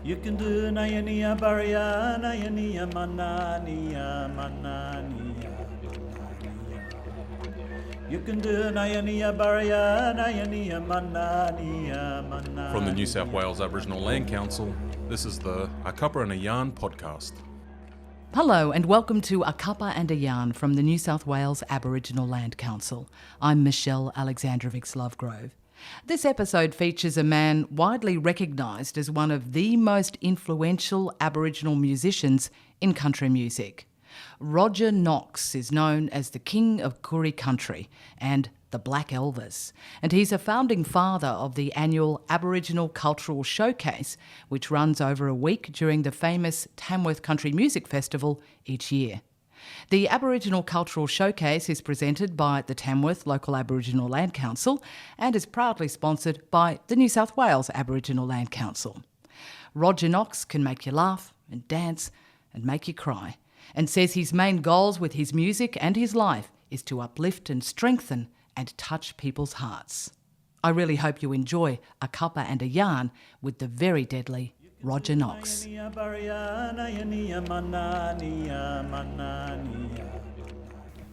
You can do Nayania Baria, Nayania Manania, Manania. You can do Nayania Baria, Nayania Manania, Manania. From the New South Wales Aboriginal Land Council, this is the A Cuppa and a Yarn podcast. Hello and welcome to A Cuppa and a Yarn from the New South Wales Aboriginal Land Council. I'm Michelle Aleksandrovics-Lovegrove. This episode features a man widely recognised as one of the most influential Aboriginal musicians in country music. Roger Knox is known as the King of Koori Country and the Black Elvis, and he's a founding father of the annual Aboriginal Cultural Showcase, which runs over a week during the famous Tamworth Country Music Festival each year. The Aboriginal Cultural Showcase is presented by the Tamworth Local Aboriginal Land Council and is proudly sponsored by the New South Wales Aboriginal Land Council. Roger Knox can make you laugh and dance and make you cry, and says his main goals with his music and his life is to uplift and strengthen and touch people's hearts. I really hope you enjoy A Cuppa and a Yarn with the very deadly Roger Knox.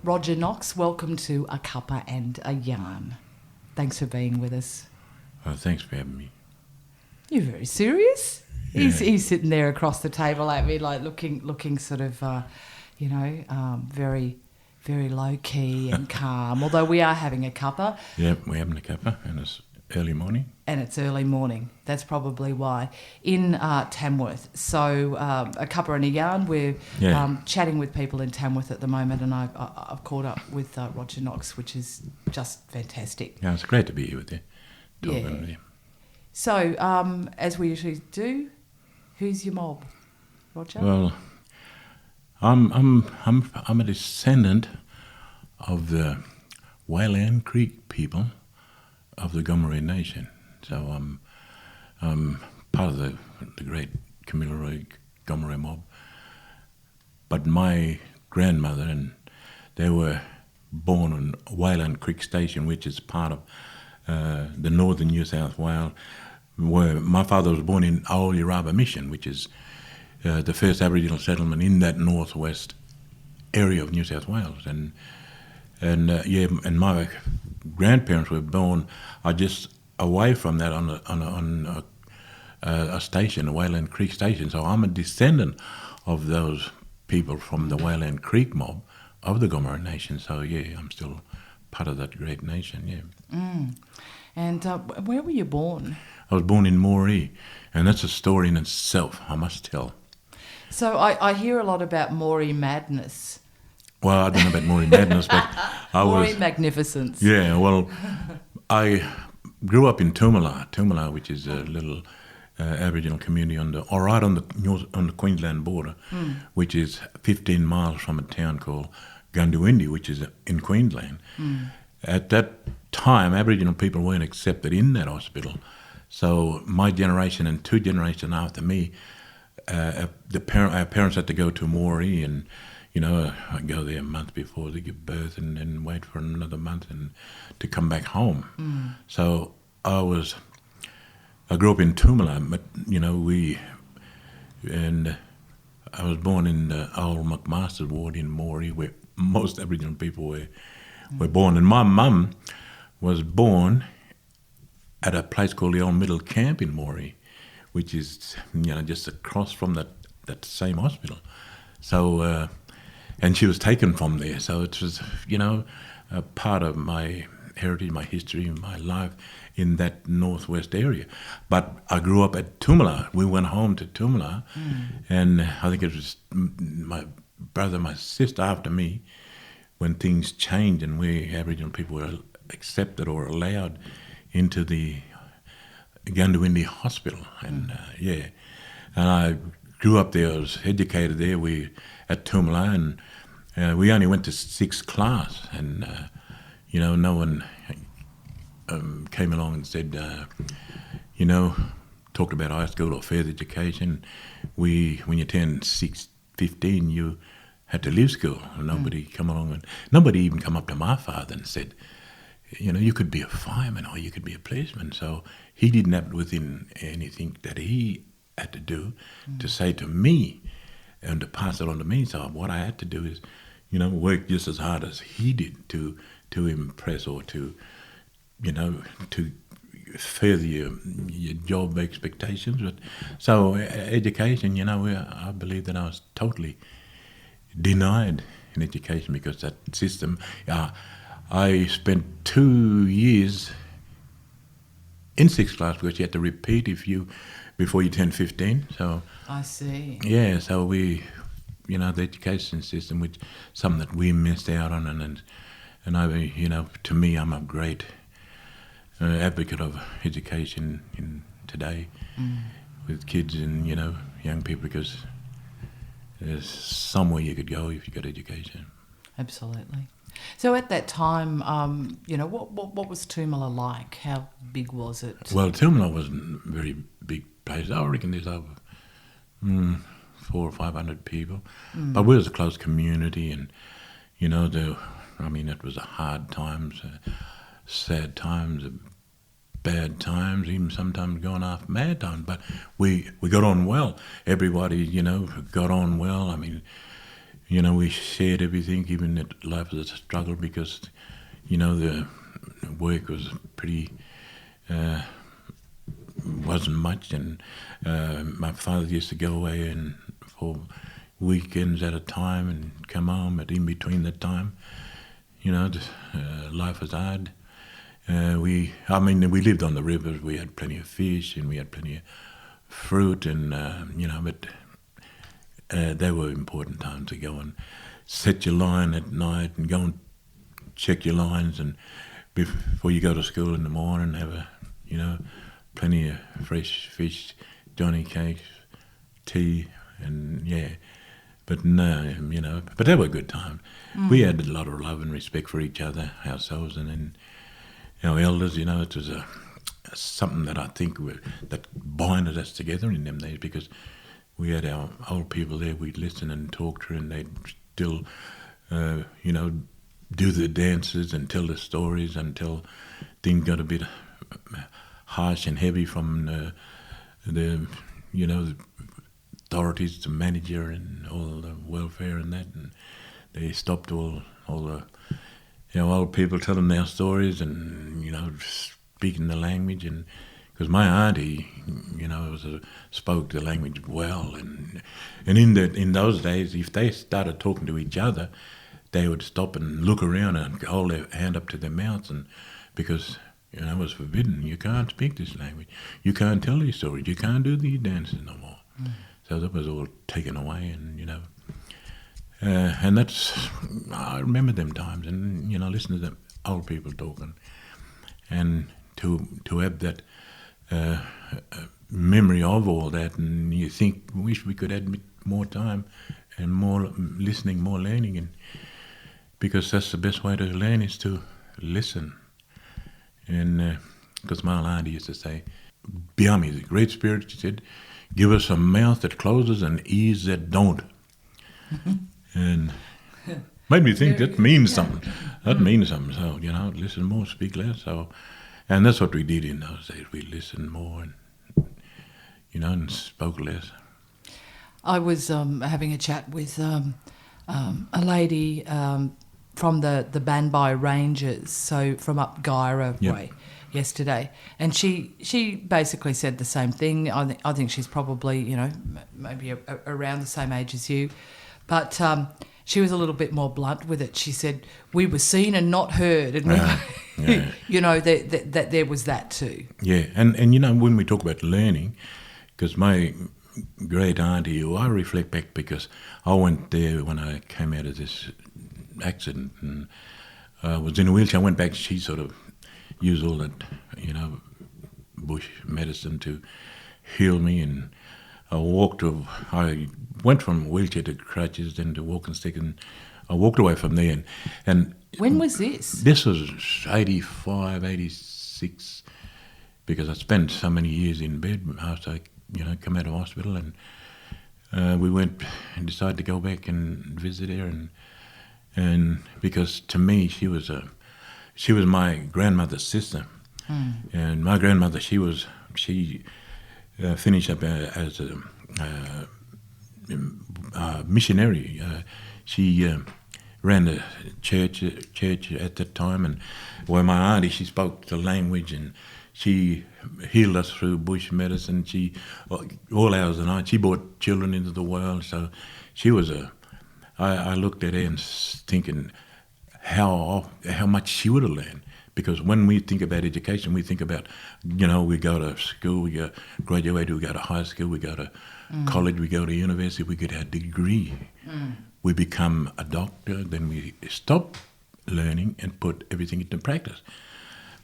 Roger Knox, welcome to A Cuppa and a Yarn. Thanks for being with us. Thanks for having me. You're very serious? Yeah. He's sitting there across the table at me, like looking sort of, very, very low key and calm. Although we are having a cuppa. Yep, we're having a cuppa, and it's early morning. And it's early morning. That's probably why. In Tamworth. So A Cuppa and a Yarn, we're chatting with people in Tamworth at the moment, and I've caught up with Roger Knox, which is just fantastic. Yeah, it's great to be here with you. Yeah. So, as we usually do, who's your mob, Roger? Well, I'm a descendant of the Wayland Creek people of the Gomeroi Nation. So I'm part of the great Kamilaroi Gomeroi mob. But my grandmother, and they were born on Wayland Creek Station, which is part of the northern New South Wales, where my father was born in Old Yarrabah Mission, which is the first Aboriginal settlement in that northwest area of New South Wales. And my grandparents were born just away from that on a station, a Wayland Creek Station. So I'm a descendant of those people from the Wayland Creek mob of the Gomeroi Nation. So yeah, I'm still part of that great nation. Yeah. And where were you born? I was born in Moree, and that's a story in itself, I must tell. So I hear a lot about Moree madness. Well, I don't know about Moree madness, but Moree magnificence. Yeah, well, I grew up in Toomala, which is a little Aboriginal community on the Queensland border, which is 15 miles from a town called Gundawindi, which is in Queensland. At that time, Aboriginal people weren't accepted in that hospital. So my generation and two generations after me, our parents had to go to Moree, and I go there a month before they give birth, and then wait for another month and to come back home. So I grew up in Toomala, but I was born in the old McMaster ward in Moree, where most Aboriginal people were born, and my mum was born at a place called the Old Middle Camp in Moree, which is just across from that same hospital. So and she was taken from there. So it was a part of my heritage, my history, my life in that northwest area. But I grew up at Toomala. We went home to Toomala, and I think it was my brother, my sister after me, when things changed and we Aboriginal people were accepted or allowed into the Gundawindi Hospital. And and I grew up there. I was educated there. At Toomala, and we only went to 6th class, and no one came along and said, talked about high school or further education. When you turned 15, you had to leave school. And nobody come along, and nobody even come up to my father and said, you could be a fireman or you could be a policeman. So he didn't have it within anything that he had to do to say to me and to pass it on to me. So what I had to do is, work just as hard as he did to impress or to further your job expectations. But so education, I believe that I was totally denied in education because that system. I spent 2 years in sixth class because you had to repeat before you turned 15. So I see. Yeah, so we, the education system, which something that we missed out on, and I, to me, I'm a great advocate of education in today with kids and young people, because there's somewhere you could go if you got education. Absolutely. So at that time, what was Toomela like? How big was it? Well, Toomela wasn't a very big place. I reckon there's over 400 or 500 people, but we was a close community, and it was a hard times, sad times, bad times, even sometimes going off mad times. But we got on well. Everybody, got on well. We shared everything, even that life was a struggle because, the work was pretty, wasn't much. And my father used to go away and for weekends at a time and come home. But in between that time, life was hard. We lived on the rivers. We had plenty of fish and we had plenty of fruit and, but they were important times to go and set your line at night and go and check your lines, and before you go to school in the morning, have plenty of fresh fish, johnny cakes, tea, and but no, but they were good times. We had a lot of love and respect for each other, ourselves, and then our elders. It was something that I think that binded us together in them days, because we had our old people there. We'd listen and talk to, and they'd still, do the dances and tell the stories until things got a bit harsh and heavy from the authorities, the manager and all the welfare and that, and they stopped all the old people telling their stories and speaking the language. And because my auntie, spoke the language well, and in those days, if they started talking to each other, they would stop and look around and hold their hand up to their mouths, and because it was forbidden. You can't speak this language. You can't tell these stories. You can't do these dances no more. So that was all taken away, and and that's, I remember them times, and listen to the old people talking, and to have that memory of all that, and you think, wish we could add more time and more listening, more learning, and because that's the best way to learn is to listen. And because my auntie used to say, Biami, the Great Spirit, she said, give us a mouth that closes and ears that don't. And made me think that means something. That means something. So, listen more, speak less. So, and that's what we did in those days. We listened more and spoke less. I was having a chat with a lady from the Banbai Ranges, so from up Gyra way, yesterday, and she basically said the same thing. I think she's probably maybe around the same age as you, but she was a little bit more blunt with it. She said we were seen and not heard, and that there was that too. Yeah, and when we talk about learning, because my great auntie, who I reflect back because I went there when I came out of this accident and was in a wheelchair. I went back. She sort of used all that bush medicine to heal me, and I went from wheelchair to crutches, then to walking stick, and I walked away from there. And when was this? This was 85, 86, because I spent so many years in bed after I come out of hospital, and we went and decided to go back and visit her, and because to me she was my grandmother's sister, and my grandmother, she finished up as a missionary. She ran a church at that time, and my auntie, she spoke the language, and she healed us through bush medicine. She, all hours of the night, she brought children into the world. So she was I looked at her and thinking how much she would have learned. Because when we think about education, we think about, we go to school, we graduate, we go to high school, we go to college, we go to university, we get our degree. We become a doctor, then we stop learning and put everything into practice.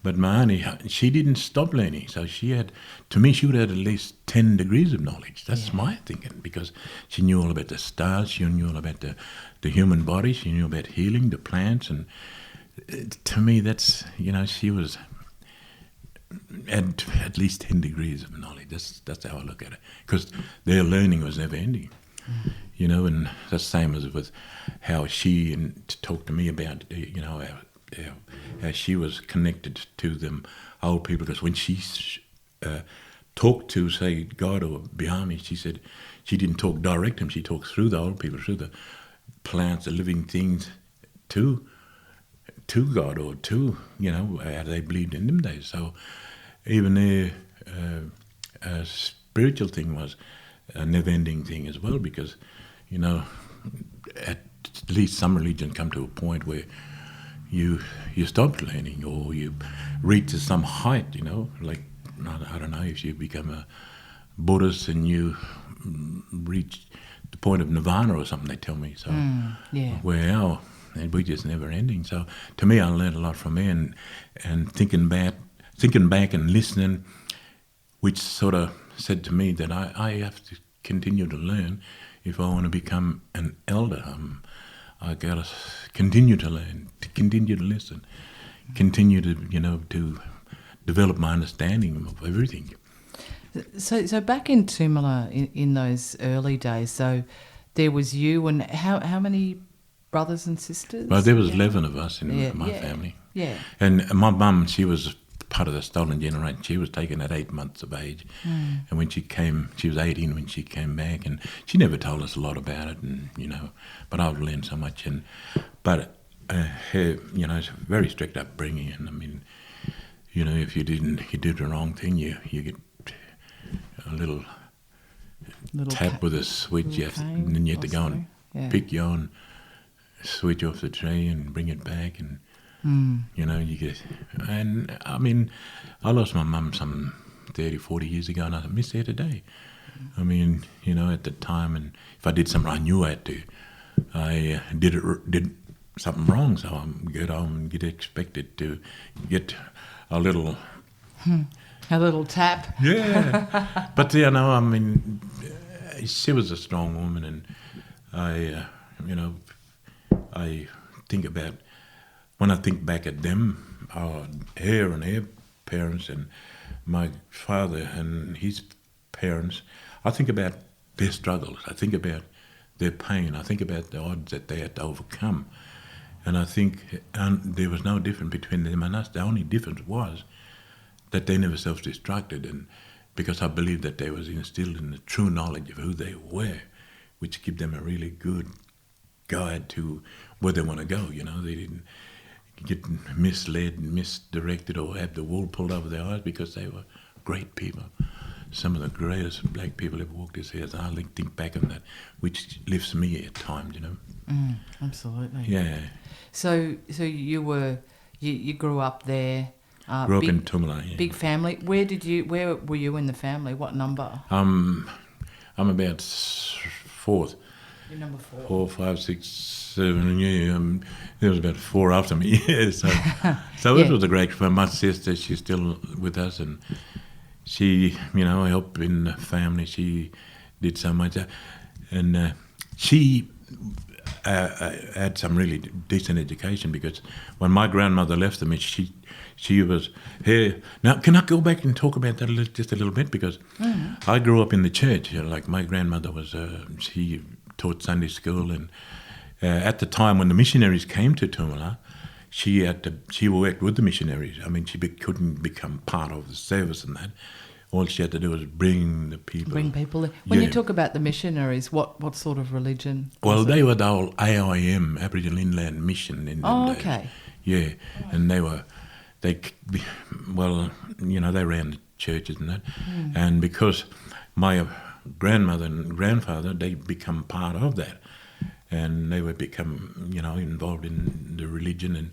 But my auntie, she didn't stop learning. So she had, to me, she would have had at least 10 degrees of knowledge. That's my thinking, because she knew all about the stars, she knew all about the human body, she knew about healing, the plants, and to me, that's, she was at least 10 degrees of knowledge. That's how I look at it. Because their learning was never ending. And the same as with how she talked to me about, how she was connected to them old people. Because when she talked to, say, God or behind me, she said she didn't talk direct to him. She talked through the old people, through the plants, the living things, to God, or to, how they believed in them days. So even their spiritual thing was a never-ending thing as well, because, at least some religion come to a point where you stop learning, or you reach to some height, like, I don't know, if you become a Buddhist and you reach the point of nirvana or something, they tell me. So and we're just never ending. So to me, I learned a lot from her, and thinking back and listening, which sort of said to me that I have to continue to learn if I want to become an elder. I got to continue to learn, to continue to listen, continue to, to develop my understanding of everything. So back in Tumala in those early days, so there was you, and how many brothers and sisters? Well, there was 11 of us in my family. Yeah. And my mum, she was part of the stolen generation. She was taken at 8 months of age. And when she came, she was 18 when she came back, and she never told us a lot about it, and, but I've learned so much. But her, it's a very strict upbringing, and I mean, if you did the wrong thing, you get a little tap with a switch, and then you have to go and pick your own switch off the tray and bring it back, and you get. And I mean, I lost my mum some 30, 40 years ago, and I miss her today. I mean, at the time, and if I did something I knew I had to, I did something wrong, so I get home and get expected to get a little tap. Yeah, but I mean, she was a strong woman, and I think about, when I think back at them, her and her parents, and my father and his parents, I think about their struggles. I think about their pain. I think about the odds that they had to overcome. And I think there was no difference between them and us. The only difference was that they never self-destructed, and because I believe that they was instilled in the true knowledge of who they were, which give them a really good guide to where they want to go. They didn't get misled, misdirected, or have the wool pulled over their eyes, because they were great people. Some of the greatest black people ever walked this earth. I think back on that, which lifts me at times, Absolutely. Yeah. So you grew up there. Grew up in Tumala, yeah. Big family. Where were you in the family? What number? I'm about fourth. You're number 4. 4, 5, 6, 7. Yeah, there was about 4 after me. Yeah, so it was a great friend. My sister, she's still with us, and she, helped in the family. She did so much, and she had some really decent education, because when my grandmother left them, she was here. Now, can I go back and talk about that just a little bit? Because I grew up in the church. Like, my grandmother was, she taught Sunday school, and at the time when the missionaries came to Tumala, she worked with the missionaries. I mean, she couldn't become part of the service and that. all she had to do was bring the people. Bring people in. When you Yeah. talk about the missionaries, what sort of religion? Well, was it? they were the old AIM, Aboriginal Inland Mission in them days. Okay. Yeah, and they ran the churches and that. And because my grandmother and grandfather, they become part of that. And they would become, involved in the religion. And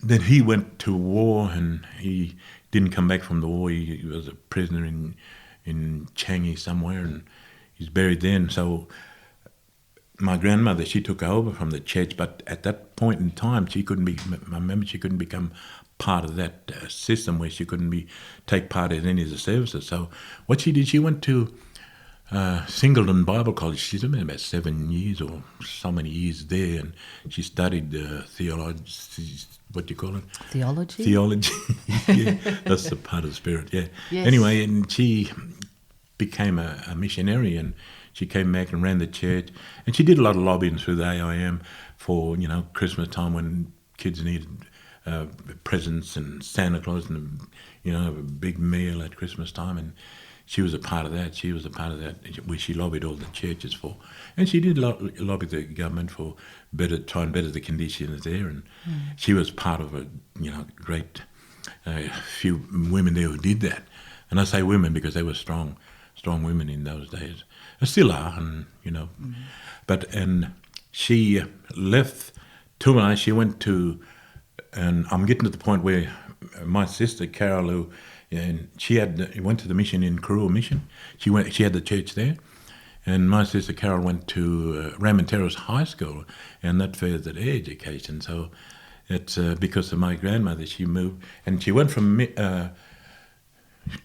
then he went to war, and he didn't come back from the war. He was a prisoner in Changi somewhere, and he's buried there. And so my grandmother, she took over from the church, but at that point in time, she couldn't become part of that system where she couldn't take part in any of the services. So what she did, she went to Singleton Bible College. She's been about 7 years or so many years there, and she studied theology. What do you call it? Theology? Theology. Yeah, that's the part of the spirit, yeah. Yes. Anyway, and she became a missionary, and she came back and ran the church. And she did a lot of lobbying through the AIM for, Christmas time when kids needed presents and Santa Claus and, a big meal at Christmas time. And she was a part of that. Where she lobbied all the churches for. And she did lobby the government for try and better the conditions there. And she was part of a, great few women there who did that. And I say women because they were strong women in those days. They still are, and, and she left Tumanai. She went to, and I'm getting to the point where my sister Carol, who, and she went to the mission in Koori Mission. She had the church there, and my sister Carol went to Raymond Terrace High School, and that furthered her education. So it's because of my grandmother, she moved, and she went from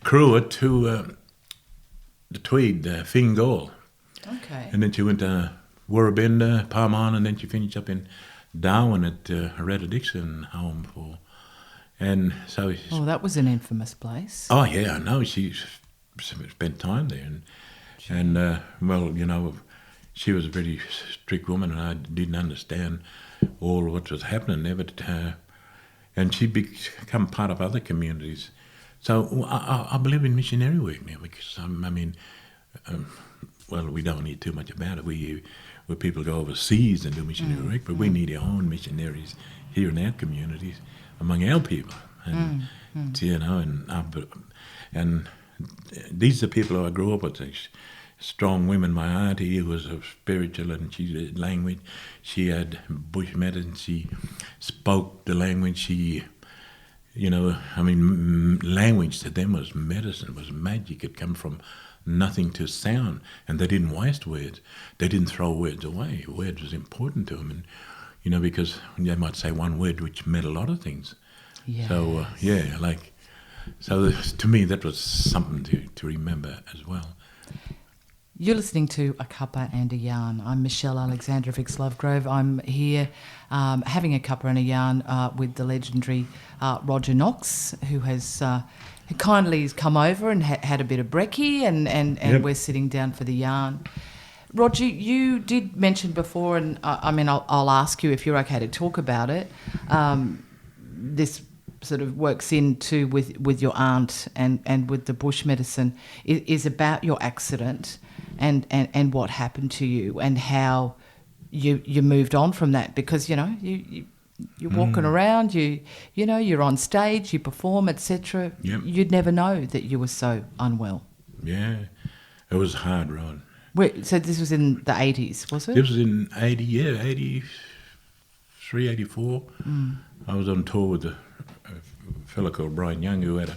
Koori to the Tweed, Fingal. Okay. And then she went to Warrabenda, Palman, and then she finished up in Darwin at Retta Dixon Home for. And so. Oh, that was an infamous place. Oh yeah, I know. She spent time there, and she was a very strict woman, and I didn't understand all what was happening there. But and she become part of other communities. So I believe in missionary work now because we don't need too much about it. Where people go overseas and do missionary work, but we need our own missionaries here in our communities among our people, and and these are people who I grew up with. Strong women. My auntie was a spiritual, and she did language. She had bush medicine. She spoke the language. She. Language to them was medicine, was magic. It came from nothing to sound, and they didn't waste words. They didn't throw words away. Words was important to them, and because they might say one word which meant a lot of things. Yes. So to me that was something to remember as well. You're listening to A Cuppa and a Yarn. I'm Michelle Aleksandrovics-Lovegrove. I'm here having a cuppa and a yarn with the legendary Roger Knox, who has who kindly has come over and had a bit of brekkie, and Yep. We're sitting down for the yarn. Roger, you did mention before, and I'll ask you if you're okay to talk about it. This sort of works into with your aunt and with the bush medicine is about your accident and what happened to you and how you moved on from that, because you're walking around, you're on stage, you perform, etc. Yep. You'd never know that you were so unwell. Yeah, it was hard, Ron. So this was in the 80s, was it? This was in 83, 84. I was on tour with a fellow called Brian Young, who had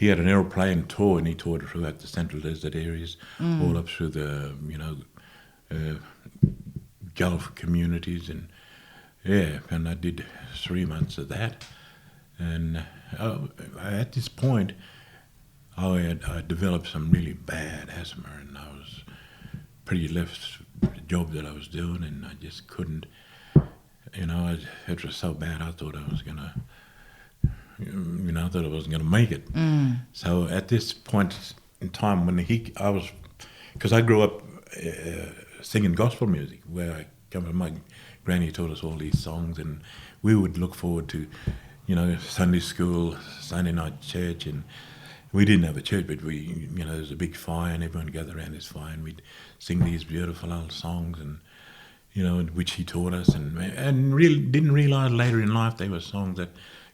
an aeroplane tour, and he toured throughout the Central Desert areas, all up through the Gulf communities, and I did 3 months of that. And at this point, I developed some really bad asthma, and I was pretty left the job that I was doing, and I just couldn't. It was so bad. I thought I was gonna. I thought I wasn't going to make it. So at this point in time, because I grew up singing gospel music, where I come from, my granny taught us all these songs, and we would look forward to, Sunday school, Sunday night church, and we didn't have a church, but there was a big fire and everyone gathered around this fire and we'd sing these beautiful old songs and, which he taught us and really didn't realise later in life they were songs that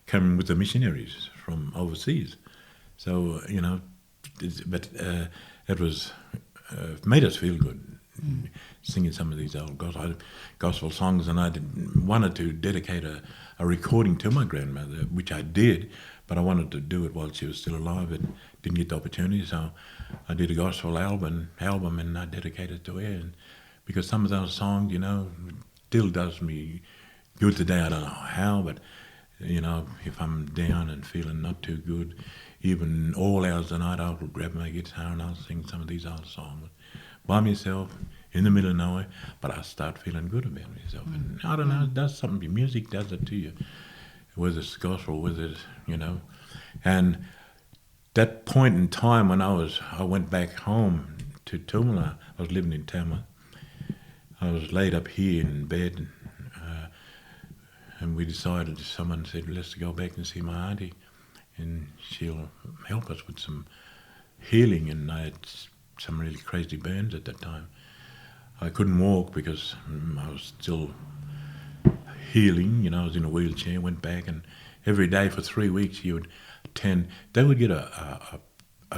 came with the missionaries from overseas. So, it was made us feel good singing some of these old gospel songs, and I wanted to dedicate a recording to my grandmother, which I did, but I wanted to do it while she was still alive and didn't get the opportunity, so I did a gospel album and I dedicated it to her, and because some of those songs, still does me good today. I don't know how, but if I'm down and feeling not too good, even all hours of the night, I'll grab my guitar and I'll sing some of these old songs by myself in the middle of nowhere, but I start feeling good about myself. And I don't know, it does something. Music does it to you, whether it's gospel, whether it's, And that point in time when I went back home to Tumala, I was living in Tama. I was laid up here in bed, and we decided, someone said, let's go back and see my auntie, and she'll help us with some healing. And I had some really crazy burns at that time. I couldn't walk because I was still healing. I was in a wheelchair, went back, and every day for 3 weeks he would attend. They would get a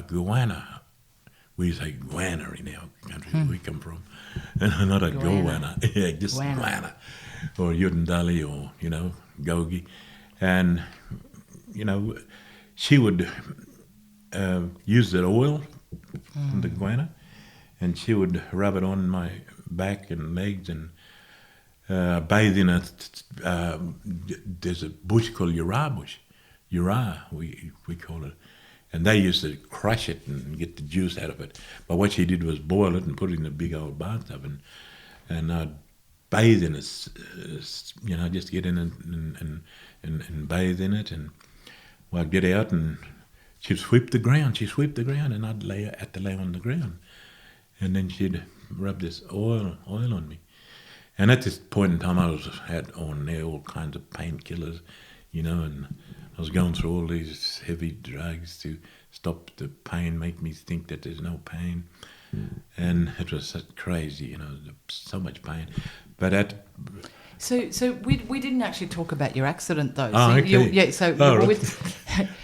guana. We say guana in our country where we come from. And not a guana. Yeah, just guana. Or yudandali or, gogi. And, she would use that oil from the guana, and she would rub it on my back and legs and bathe in it. There's a bush called Yura bush. Yura, we call it. And they used to crush it and get the juice out of it. But what she did was boil it and put it in a big old bathtub and I'd bathe in it, just get in it and bathe in it. And I'd get out and she'd sweep the ground. And I'd have to lay on the ground. And then she'd rub this oil on me. And at this point in time, I had on there all kinds of painkillers, and I was going through all these heavy drugs to stop the pain, make me think that there's no pain. And it was so crazy, so much pain. But So we didn't actually talk about your accident though. Oh, so okay. You were with.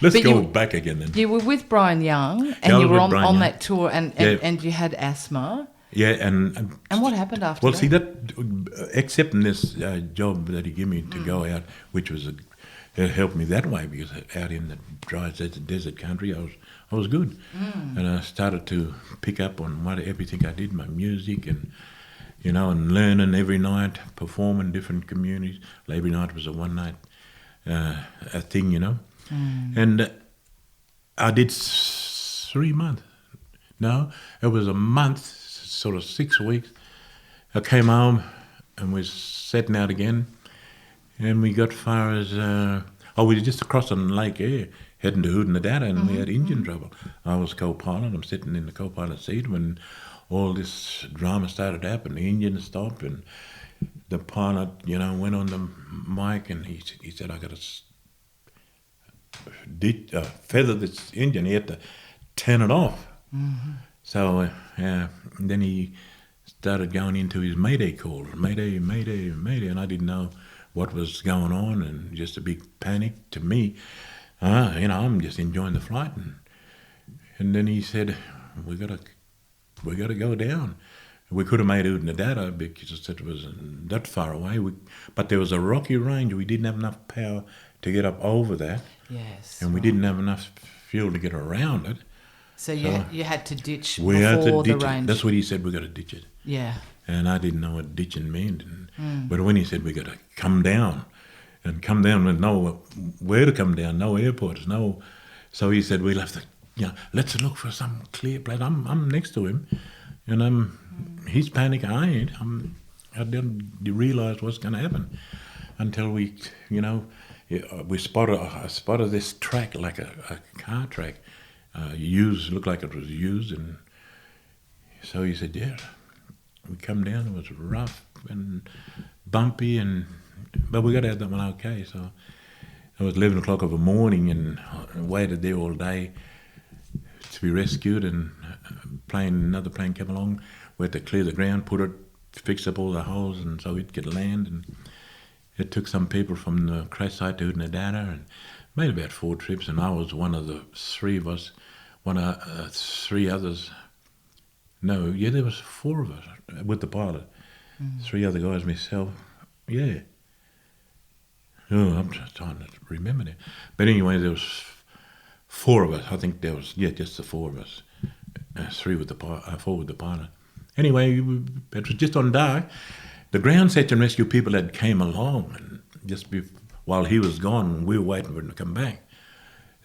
Let's go back again then. You were with Brian Young, and you were on that tour, and you had asthma. Yeah, and what happened after that? Well, see, that accepting this job that he gave me to go out, which was it helped me that way, because out in the dry desert country, I was good, and I started to pick up on everything I did, my music and and learning every night, performing different communities. Every night was a one night a thing, and I did 3 months. No, it was a month, sort of 6 weeks. I came home and we setting out again, and we got far as we were just across on the lake here, heading to Hoodnadata, and we had engine trouble. I was co-pilot. I'm sitting in the co-pilot seat when all this drama started to happen. The engine stopped, and the pilot, went on the mic, and he said, I got to feather this engine. He had to turn it off. So then he started going into his mayday call, mayday, mayday, mayday, and I didn't know what was going on, and just a big panic to me. I'm just enjoying the flight, and then he said, we got to go down. We could have made Hoodnadata because it was that far away, but there was a rocky range. We didn't have enough power to get up over that. Yes. And we didn't have enough fuel to get around it. So you had to ditch we had to before ditch the range. That's what he said, we got to ditch it. Yeah. And I didn't know what ditching meant. But when he said we got to come down, and come down with no where to come down, no airports, no. So he said, we'll have to, let's look for some clear place. I'm next to him, and he's panicking. I ain't. I didn't realise what's going to happen until we spotted this track, like a car track, looked like it was used, and so he said, yeah. We come down, it was rough and bumpy, but we got out that one okay. So it was 11 o'clock of the morning, and I waited there all day. to be rescued, and another plane came along. We had to clear the ground, fix up all the holes, and so it could land. And it took some people from the crash site to Unadana, and made about 4 trips. And I was one of the 3 of us. One of 3 others. No, yeah, there was 4 of us with the pilot. 3 other guys, myself. Yeah. Oh, I'm just trying to remember now. But anyway, there was 4 of us. I think there was, just the 4 of us. 4 with the pilot. Anyway, it was just on dark. The ground search and rescue people had came along, and while he was gone, we were waiting for him to come back.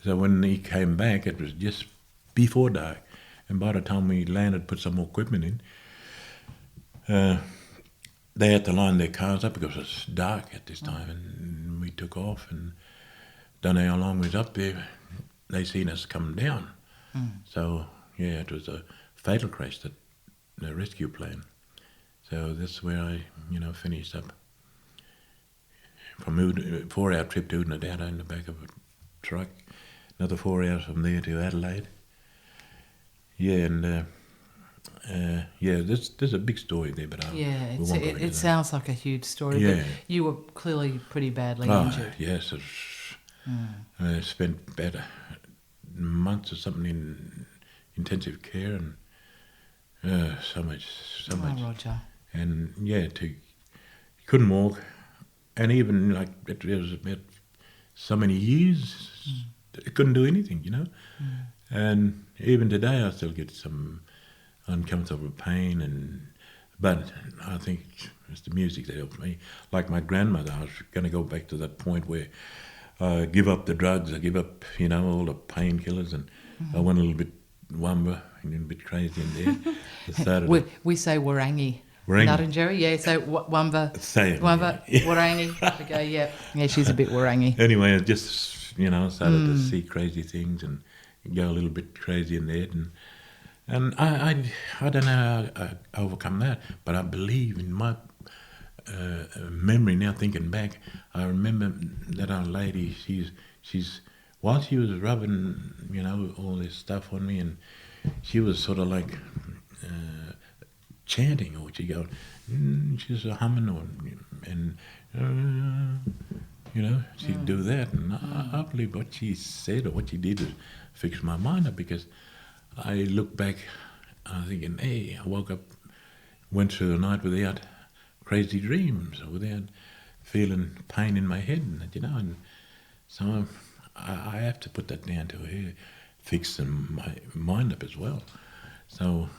So when he came back, it was just before dark. And by the time we landed, put some more equipment in, they had to line their cars up because it was dark at this time, and we took off, and don't know how long we was up there. They seen us come down. So, yeah, it was a fatal crash, the rescue plane. So that's where I, finished up. From 4-hour trip to Unadana in the back of a truck, another 4 hours from there to Adelaide. Yeah, and there's a big story there, but it sounds like a huge story. Yeah. But you were clearly pretty badly injured. Yes, I spent about months or something in intensive care, and so much. Roger. And couldn't walk, and even it was about so many years, I couldn't do anything, And even today, I still get some uncomfortable pain, but I think it's the music that helped me. Like my grandmother, I was going to go back to that point where I give up the drugs, I give up, all the painkillers, and I went a little bit wamba, a bit crazy in there. We say warangi. Nuttingeri, yeah, so wamba, warangi. Okay, yeah, she's a bit warangi. Anyway, I just, started to see crazy things and go a little bit crazy in there, and I don't know how I overcome that, but I believe in my memory now. Thinking back, I remember that our lady. She's while she was rubbing, all this stuff on me, and she was sort of like chanting, or she go, she's humming, and she'd do that, and I believe what she said or what she did was fix my mind up, because I look back, I'm thinking, hey, I woke up, went through the night without crazy dreams, or without feeling pain in my head, and so I have to put that down to her, fixing my mind up as well. So,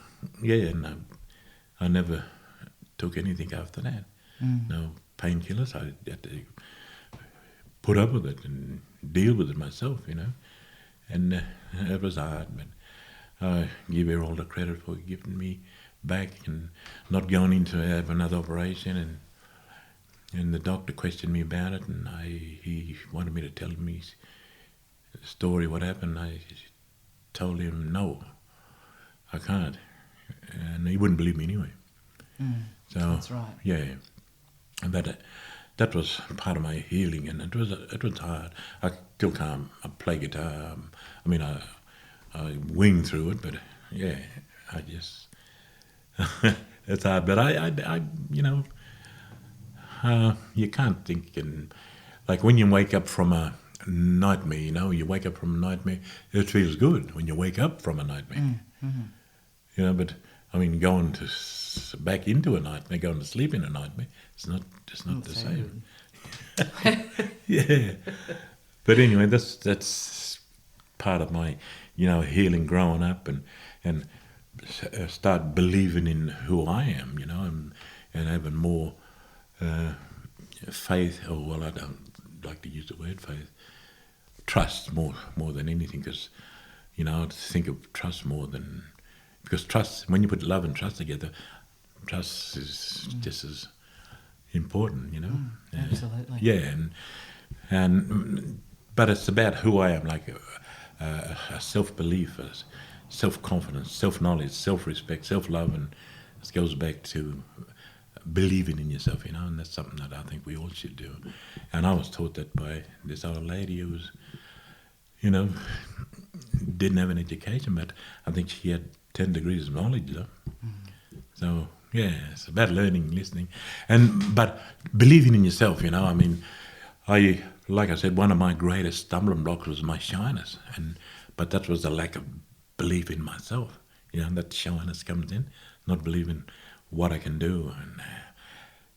and I never took anything after that. No painkillers. I had to put up with it and deal with it myself, And it was hard, but I give her all the credit for giving me back and not going in to have another operation. And the doctor questioned me about it, and he wanted me to tell me the story, what happened. I told him, no, I can't. And he wouldn't believe me anyway. So that's right. Yeah, but that was part of my healing, and it was hard. I still can't. I play guitar. I wing through it, but I just it's hard. But I you can't think, and like when you wake up from a nightmare, you wake up from a nightmare, it feels good when you wake up from a nightmare. But going back into a nightmare, going to sleep in a nightmare, it's not the same. Yeah. But anyway, that's part of my, healing growing up, and start believing in who I am, and having more faith, I don't like to use the word faith, trust more than anything, because, I think of trust more than, because trust, when you put love and trust together, trust is just as important, Absolutely. Yeah, but it's about who I am, like a self-belief, a self-confidence, self-knowledge, self-respect, self-love, and it goes back to believing in yourself, and that's something that I think we all should do. And I was taught that by this old lady who was, didn't have an education, but I think she had 10 degrees of knowledge, though. So, yeah, it's about learning, listening, but believing in yourself, you know. I mean, like I said, one of my greatest stumbling blocks was my shyness, but that was the lack of belief in myself. You know, that shyness comes in, not believing what I can do, and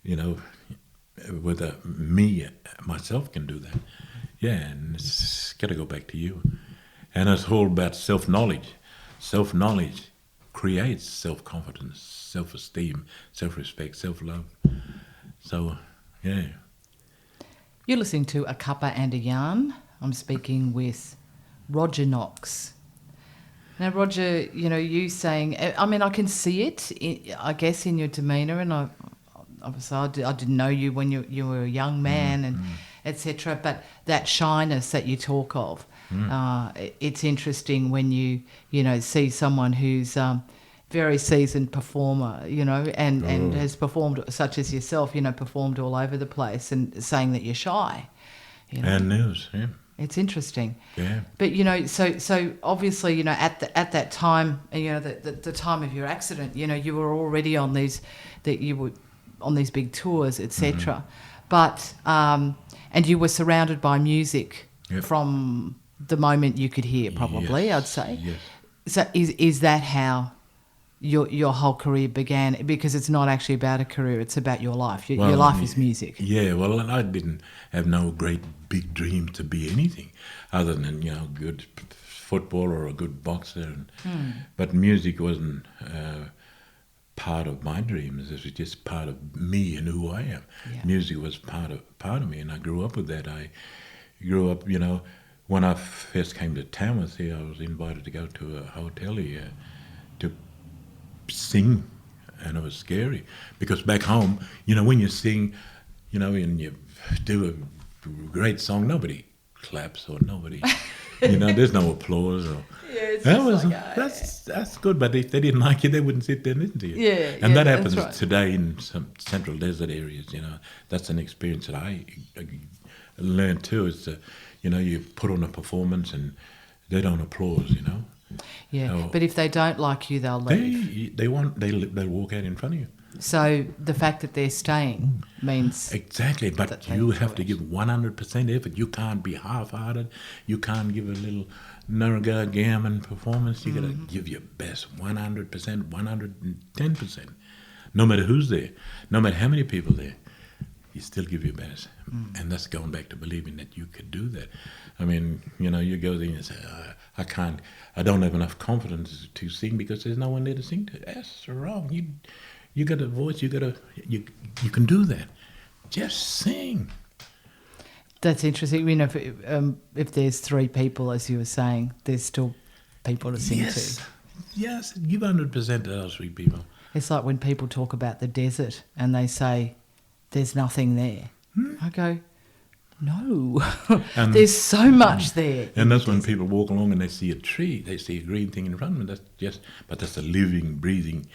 you know, whether myself can do that. Yeah, and it's got to go back to you. And it's all about self-knowledge. Self-knowledge creates self-confidence, self-esteem, self-respect, self-love. So, yeah. You're listening to A Cuppa and a Yarn. I'm speaking with Roger Knox. Now, Roger, you know, you saying, I mean, I can see it, I guess, in your demeanour, and obviously I didn't know you when you were a young man, and etc. But that shyness that you talk of, it's interesting when you know, see someone who's very seasoned performer, you know, and has performed, such as yourself, you know, performed all over the place, and saying that you're shy. You know? And news, yeah. It's interesting. Yeah. But, you know, so obviously, you know, at that time, you know, the time of your accident, you know, you were already on these big tours, etc. But and you were surrounded by music from the moment you could hear, probably, yes. I'd say. Yes. So is that how your whole career began? Because it's not actually about a career, it's about your life. Your life is music. Yeah, well, I didn't have no great big dream to be anything other than, you know, a good footballer or a good boxer. But music wasn't part of my dreams. It was just part of me and who I am. Yeah. Music was part of me, and I grew up with that. I grew up, you know, when I first came to Tamworth here, I was invited to go to a hotel here to sing, and it was scary because back home, you know, when you sing, you know, and you do a great song, nobody claps or nobody, you know, there's no applause. Or, that's good, but if they didn't like you, they wouldn't sit there and listen to you. Yeah, and that happens right. today in some central desert areas. You know, that's an experience that I learned too. Is you know, you put on a performance and they don't applaud. You know. Yeah, but if they don't like you, they'll leave. They'll walk out in front of you. So the fact that they're staying means... Exactly, but you have to give 100% effort. You can't be half-hearted. You can't give a little gammon performance. You got to give your best, 100%, 110%. No matter who's there, no matter how many people there, you still give your best. And that's going back to believing that you could do that. I mean, you know, you go there and say, I don't have enough confidence to sing because there's no one there to sing to. That's wrong. You got a voice, you can do that. Just sing. That's interesting. You know, if there's 3 people, as you were saying, there's still people to sing to. Yes, give 100% to those 3 people. It's like when people talk about the desert and they say, there's nothing there. I go, no, there's so much there. And that's when people walk along and they see a tree, they see a green thing in front of them. That's a living, breathing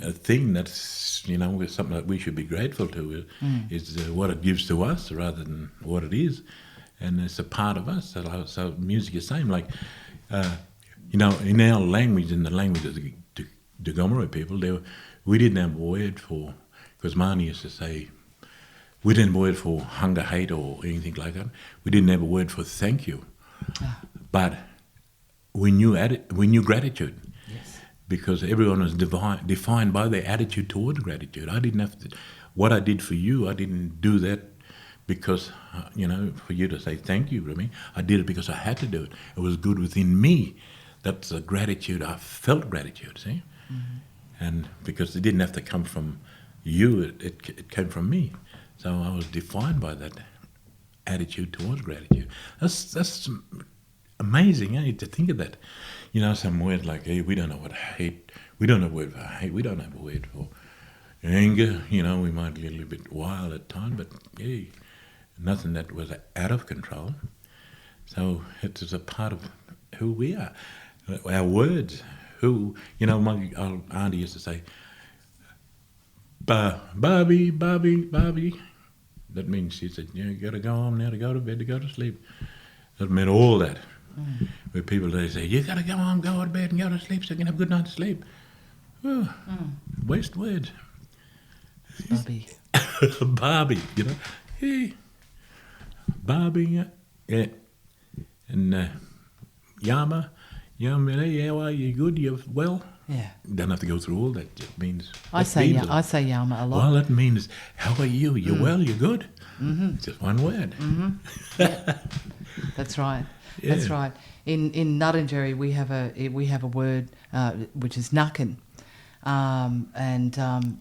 thing. That's, you know, something that we should be grateful to. Is what it gives to us rather than what it is, and it's a part of us. So music is the same. Like, you know, in our language, in the language of the Gomeroi people, we didn't have a word for, because Marnie used to say, we didn't have a word for hunger, hate, or anything like that. We didn't have a word for thank you. But we knew gratitude. Yes. Because everyone was defined by their attitude towards gratitude. I didn't have to... What I did for you, I didn't do that because, you know, for you to say thank you to me. I did it because I had to do it. It was good within me. That's a gratitude. I felt gratitude, see? And because it didn't have to come from you, it came from me. So I was defined by that attitude towards gratitude. That's amazing, eh, to think of that. You know, some word like, hey, we don't know what hate, we don't have a word for hate, we don't have a word for anger. You know, we might get a little bit wild at times, but hey, nothing that was out of control. So it is a part of who we are. Our words, you know, my old auntie used to say, Bobby. That means she said, you got to go home now to go to bed, to go to sleep. That meant all that. where people they say, you got to go home, go to bed and go to sleep so you can have a good night's sleep. Oh, waste words. Bobby. Barbie, you know. Hey, Barbie, yeah. And Yama, hey, how are you? Good? You well? Yeah. Don't have to go through all that. Just means. I say Yama a lot. Well, that means, how are you? You well? You good? Mm-hmm. Just one word. Mm-hmm. Yeah. That's right. Yeah. That's right. In Nurrinjeri we have a word which is nakken, and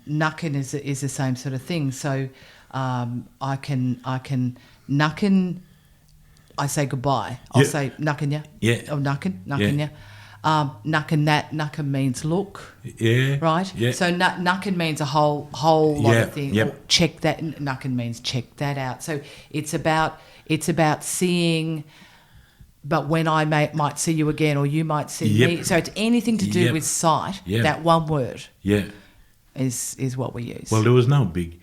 nakken is the same sort of thing. So I can nakken. I say goodbye. I'll say nakken ya. Yeah. Or nakken ya. Nakken means look. Yeah. Right. Yeah. So nakken means a whole lot of things. Yep. Or check that. Nakken means check that out. So it's about seeing. But when I might see you again, or you might see me, so it's anything to do with sight. Yep. That one word. Yeah. Is what we use. Well, there was no big,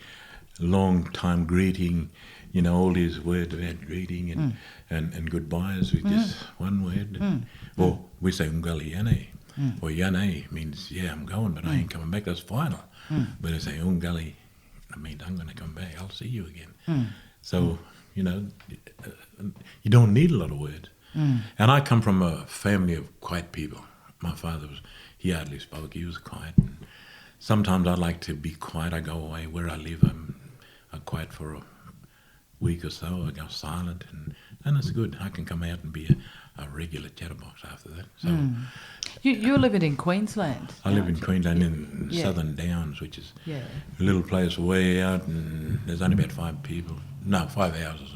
long time greeting. You know, all these words about greeting and goodbyes with just one word. Or we say ungali yane. Or yane means, yeah, I'm going, but I ain't coming back. That's final. But I say ungali, I mean, I'm going to come back. I'll see you again. So, you know, you don't need a lot of words. And I come from a family of quiet people. My father he hardly spoke. He was quiet. And sometimes I like to be quiet. I go away where I live. I'm quiet for a week or so. I go silent, and it's good. I can come out and be a regular chatterbox after that. So you're living in Queensland. I live in Queensland in Southern Downs, which is a little place way out, and there's only about 5 houses,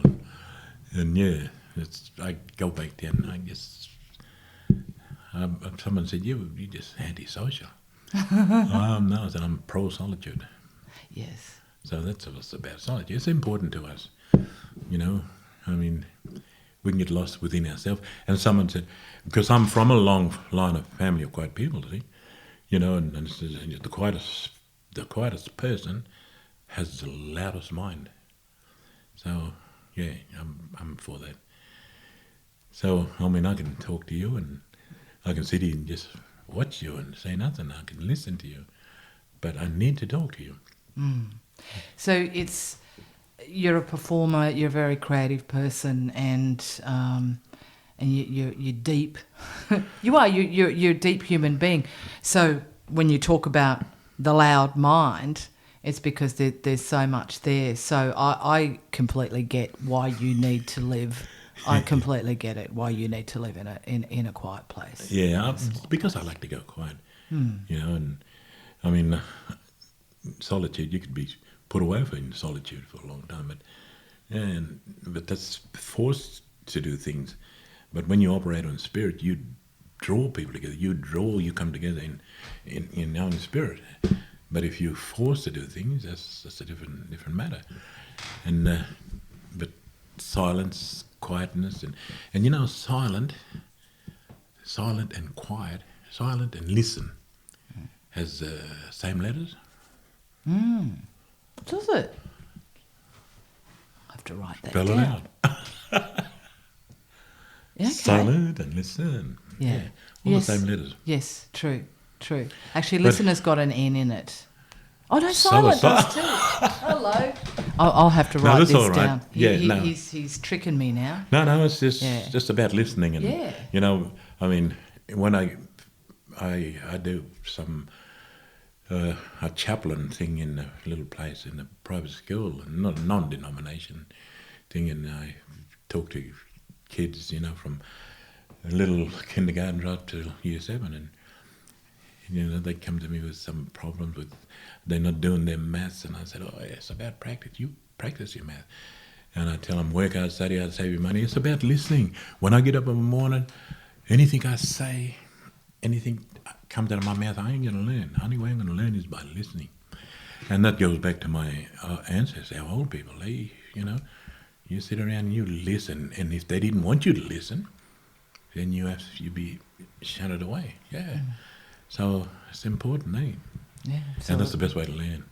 and yeah, I go back there, and I guess someone said you're just antisocial. No, I said I'm pro solitude. Yes. So that's what's about solitude. It's important to us, you know. I mean, we can get lost within ourselves. And someone said, because I'm from a long line of family of quiet people, see, you know, and the quietest person has the loudest mind. So yeah, I'm for that. So I mean, I can talk to you, and I can sit here and just watch you and say nothing. I can listen to you, but I need to talk to you. So you're a performer, you're a very creative person, and you're deep. You're a deep human being. So when you talk about the loud mind, it's because there's so much there. So I completely get why you need to live. I completely get it. Why you need to live in a quiet place. Yeah, because I like to go quiet. You know, and I mean, solitude. You could be put away in solitude for a long time, but that's forced to do things. But when you operate on spirit, you draw people together. You come together in your own spirit. But if you're forced to do things, that's a different matter. And but silence, quietness, and you know, silent and quiet, silent and listen has same letters. Does it? I have to write that Spell it down. out. Okay. Silent and listen. Yeah. All the same letters. Yes, true. Actually, listen has got an N in it. Oh no, silent does too. Hello. I'll have to write this down. He's tricking me now. No, it's just about listening, and you know, I mean, when I do some a chaplain thing in a little place in a private school, not a non-denomination thing, and I talk to kids, you know, from little kindergarten right up to year 7, and you know, they come to me with some problems with they're not doing their maths, and I said, oh, it's about practice. You practice your math. And I tell them, work hard, study hard, save your money. It's about listening. When I get up in the morning, anything I say, anything comes out of my mouth, I ain't going to learn. The only way I'm going to learn is by listening. And that goes back to my ancestors, our old people. They, you know, you sit around and you listen, and if they didn't want you to listen, then you be shunted away. Yeah. So it's important, eh? Yeah. And that's the best way to learn.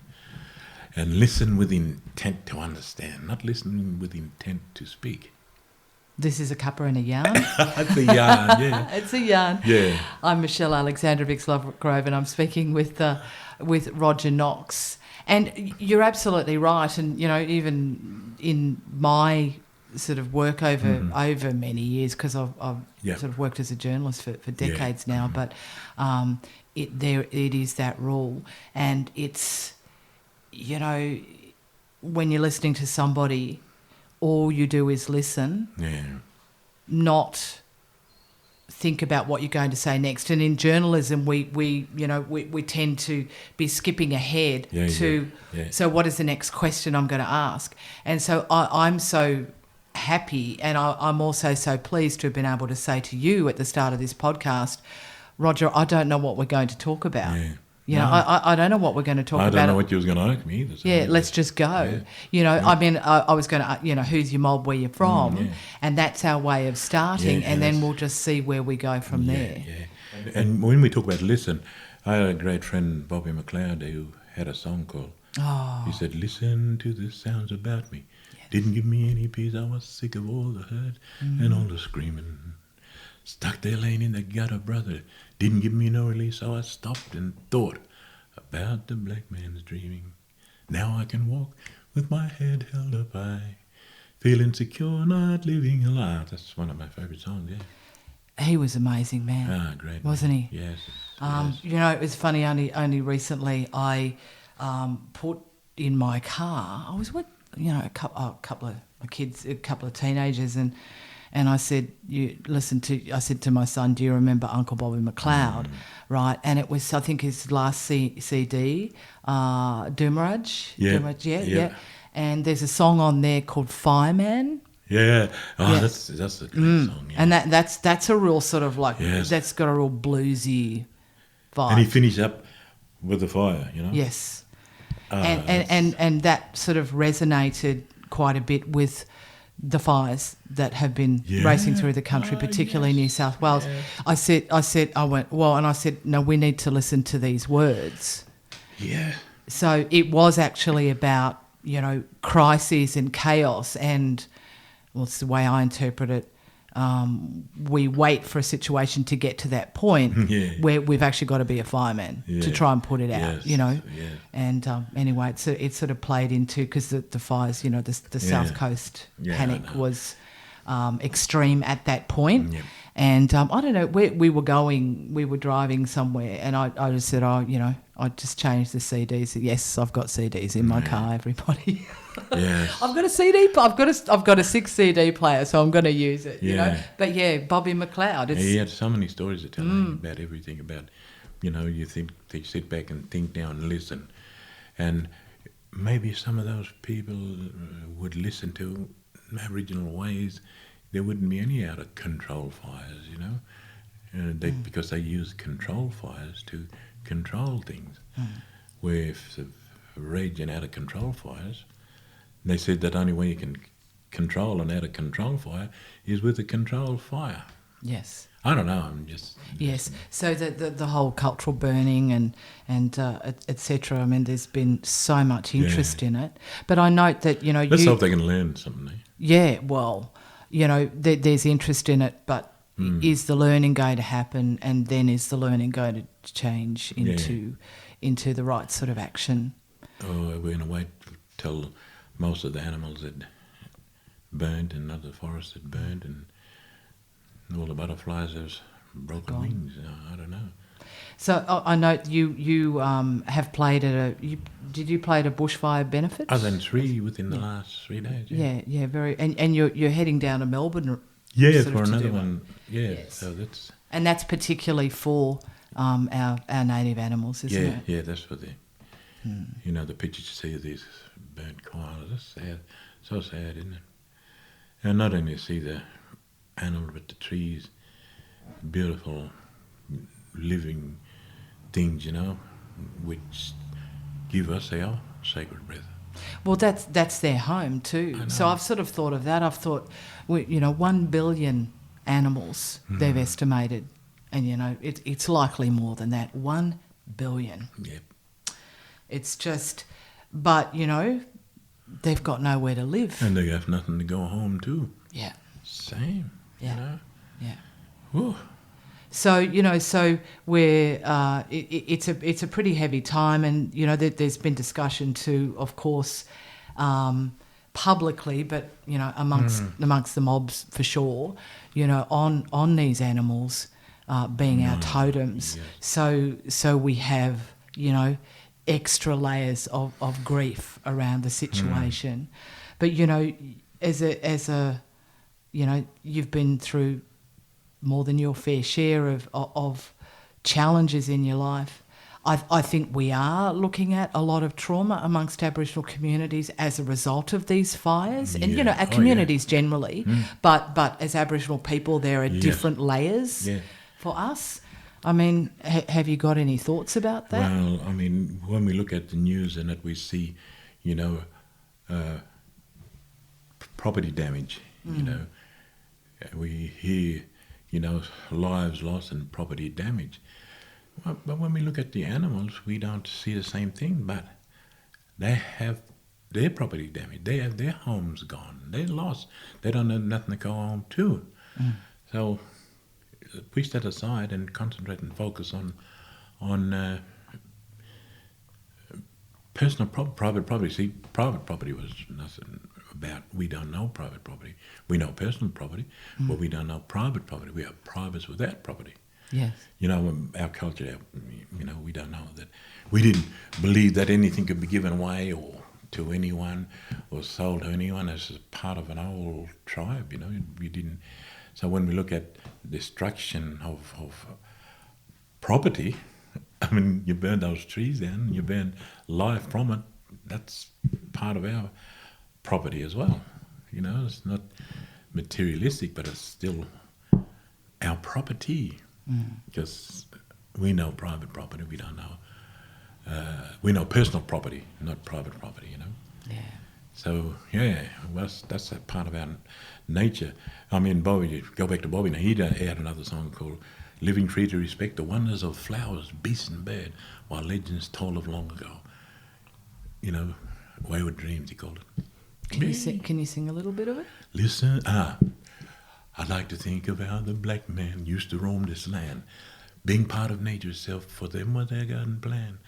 And listen with intent to understand, not listen with intent to speak. This is a cuppa and a yarn. It's a yarn, yeah. It's a yarn. Yeah. I'm Michelle Aleksandrovics-Lovegrove, and I'm speaking with Roger Knox. And you're absolutely right. And, you know, even in my sort of work over many years, because I've sort of worked as a journalist for decades now, but it is that rule. And it's, you know, when you're listening to somebody, all you do is listen, not think about what you're going to say next. And in journalism, we tend to be skipping ahead so what is the next question I'm going to ask? And so I'm so happy, and I'm also so pleased to have been able to say to you at the start of this podcast, Roger, I don't know what we're going to talk about. Yeah. You know, I don't know what we're going to talk about. I don't know what you was going to ask me either. So let's just go. Yeah. You know, I mean, I was going to, you know, who's your mob, where you're from, and that's our way of starting, and then we'll just see where we go from there. Yeah. And when we talk about listen, I had a great friend, Bobby McLeod, who had a song called, he said, listen to the sounds about me. Yes. Didn't give me any peace, I was sick of all the hurt and all the screaming. Stuck their lane in the gutter, brother. Didn't give me no release, so I stopped and thought about the black man's dreaming. Now I can walk with my head held up high, feeling secure, not living a lie. That's one of my favourite songs, yeah. He was amazing, man. Ah, great. Wasn't man. he? Yes. You know, it was funny, only recently I put in my car, I was with, you know, a couple of kids, a couple of teenagers, and I said, I said to my son, do you remember Uncle Bobby McLeod? Right. And it was, I think, his last CD, Doomaraj. Yeah. And there's a song on there called Fireman. Yeah. Oh, that's a great song. Yeah. And that's a real sort of like, that's got a real bluesy vibe. And he finished up with the fire, you know? Yes. And that sort of resonated quite a bit with the fires that have been racing through the country, particularly New South Wales. I said, no, we need to listen to these words. Yeah. So it was actually about, you know, crises and chaos, and well, it's the way I interpret it. We wait for a situation to get to that point where we've actually got to be a fireman to try and put it out, you know. Yeah. And anyway, it sort of played into, because the fires, you know, the South Coast panic was extreme at that point. Yeah. And I don't know, we were driving somewhere, and I just said, you know, I just changed the CDs. Yes, I've got CDs in my car, everybody. Yes. I've got a CD. I've got a 6 CD player, so I'm going to use it. You know. But Bobby McLeod. He had so many stories to tell me about everything. About, you know, you sit back and think now and listen, and maybe some of those people would listen to Aboriginal ways. There wouldn't be any out of control fires, you know, because they use control fires to control things. Where if the raging out of control fires, they said that only way you can control an out of control fire is with a controlled fire. Yes. I don't know. I'm just. Yes. So the whole cultural burning and etc. I mean, there's been so much interest in it, but I note that, you know, let's hope they can learn something. Yeah. Well, you know, there's interest in it, but is the learning going to happen, and then is the learning going to change into the right sort of action? Oh, we're going to wait till most of the animals had burnt and other forests had burnt, and all the butterflies have broken wings. I don't know. So I note you have played at did you play at a bushfire benefit? Other than 3 within the last 3 days. Yeah, very. And you're heading down to Melbourne. Yeah, for another one. Yeah, yes. So that's. And that's particularly for our native animals, isn't it? Yeah, that's for the. You know, the pictures you see of these burnt koalas. That's sad. So sad, isn't it? And not only see the animal, but the trees, beautiful, living things, you know, which give us our sacred breath. Well, that's their home too. So I've sort of thought of that. I've thought, 1 billion animals they've estimated, and you know it's likely more than that. 1 billion. Yep. It's just, but you know, they've got nowhere to live, and they have nothing to go home to. Yeah. Same. Yeah. You know? Yeah. Whew. So we're it's a pretty heavy time, and there's been discussion too, of course, publicly, but amongst the mobs for sure, on these animals being our totems. Yes. So we have extra layers of grief around the situation, but as a you've been through more than your fair share of challenges in your life. I think we are looking at a lot of trauma amongst Aboriginal communities as a result of these fires, and our communities generally. But as Aboriginal people, there are different layers for us. I mean, have you got any thoughts about that? Well, I mean, when we look at the news and that we see, property damage, we hear, lives lost and property damage. But when we look at the animals, we don't see the same thing, but they have their property damage. They have their homes gone. They're lost. They don't have nothing to go home to. So push that aside and concentrate and focus on personal private property. See, private property was nothing about. We don't know private property. We know personal property, but we don't know private property. We are privates without property. Yes. Our culture, we don't know that. We didn't believe that anything could be given away or to anyone or sold to anyone as part of an old tribe, We didn't. So when we look at destruction of property, I mean, you burn those trees down, you burn life from it, that's part of our property as well. It's not materialistic, but it's still our property. Because we know private property, we don't know. We know personal property, not private property, Yeah. So, that's a part of our nature. I mean, Bobby, go back to Bobby now, he had another song called Living Free to Respect the Wonders of Flowers, Beasts and Bird, while legends told of long ago. Wayward Dreams, he called it. Can you sing a little bit of it? Listen, I'd like to think of how the black man used to roam this land, being part of nature's self, for them was their garden plan.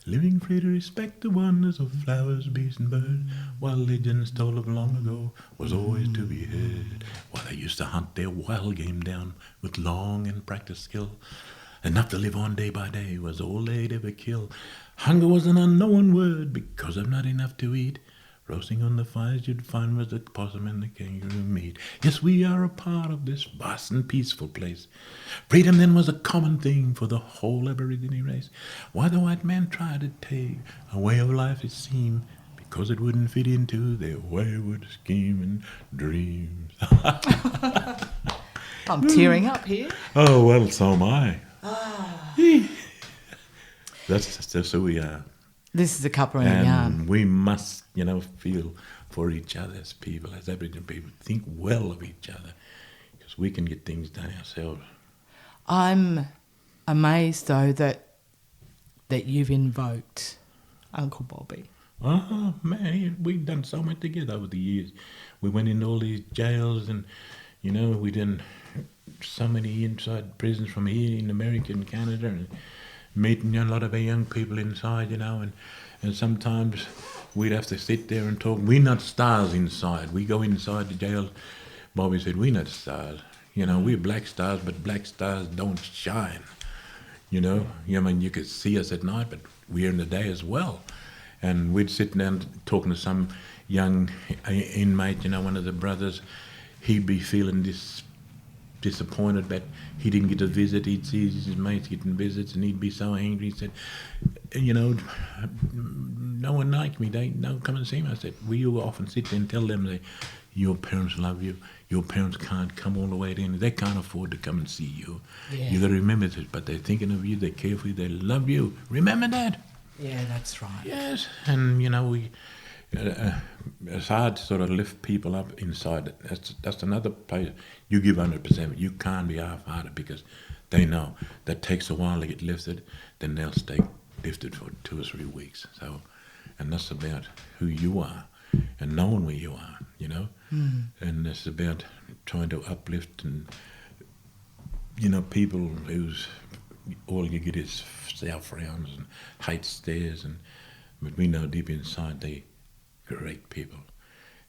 Living free to respect the wonders of flowers, beasts and birds, while legends told of long ago was always to be heard. While they used to hunt their wild game down with long and practiced skill, enough to live on day by day was all they'd ever kill. Hunger was an unknown word because of not enough to eat. Roasting on the fires you'd find was the possum and the kangaroo meat. Yes, we are a part of this vast and peaceful place. Freedom then was a common thing for the whole Aborigine race. Why the white man tried to take a way of life, it seemed, because it wouldn't fit into their wayward scheme and dreams. I'm tearing up here. Oh, well, so am I. That's who we are. This is a cuppa and a yarn. We must, feel for each other as people, as Aboriginal people. Think well of each other, because we can get things done ourselves. I'm amazed, though, that you've invoked Uncle Bobby. Oh, man, we've done so much together over the years. We went into all these jails and, we done so many inside prisons from here in America and Canada, and meeting a lot of our young people inside, and sometimes we'd have to sit there and talk. We're not stars inside. We go inside the jail. Bobby said, we're not stars. We're black stars, but black stars don't shine. You could see us at night, but we're in the day as well. And we'd sit down talking to some young inmate, one of the brothers. He'd be feeling disappointed that he didn't get a visit. He'd see his mates getting visits and he'd be so angry. He said, no one likes me. They don't come and see me. I said, we often sit there and tell them that your parents love you. Your parents can't come all the way in. They can't afford to come and see you. Yeah. You got to remember this, but they're thinking of you. They care for you. They love you. Remember that. Yeah, that's right. Yes, and we. It's hard to sort of lift people up inside. That's another place. You give 100%. You can't be half-hearted because they know that takes a while to get lifted. Then they'll stay lifted for 2 or 3 weeks. So, and that's about who you are and knowing where you are. And it's about trying to uplift and, people who's all you get is self-frowns and hate stares, but we know deep inside they great people.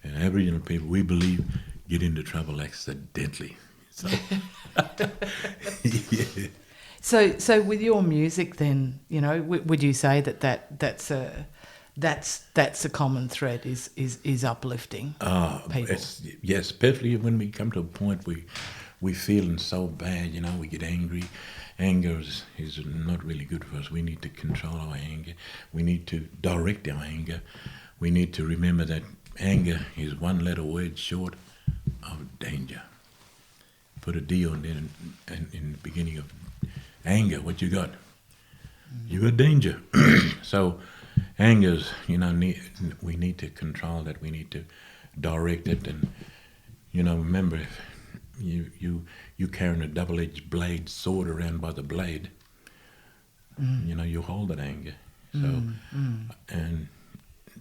And Aboriginal people, we believe, get into trouble accidentally. So, yeah. So with your music, then, would you say that's a common thread? Is uplifting people? Yes, especially when we come to a point we feeling so bad. We get angry. Anger is not really good for us. We need to control our anger. We need to direct our anger. We need to remember that anger is one letter word short of danger. Put a D on there and in the beginning of anger, what you got? You got danger. So anger's, we need to control that. We need to direct it. And, remember, if you carrying a double-edged blade sword around by the blade, you hold that anger. So, and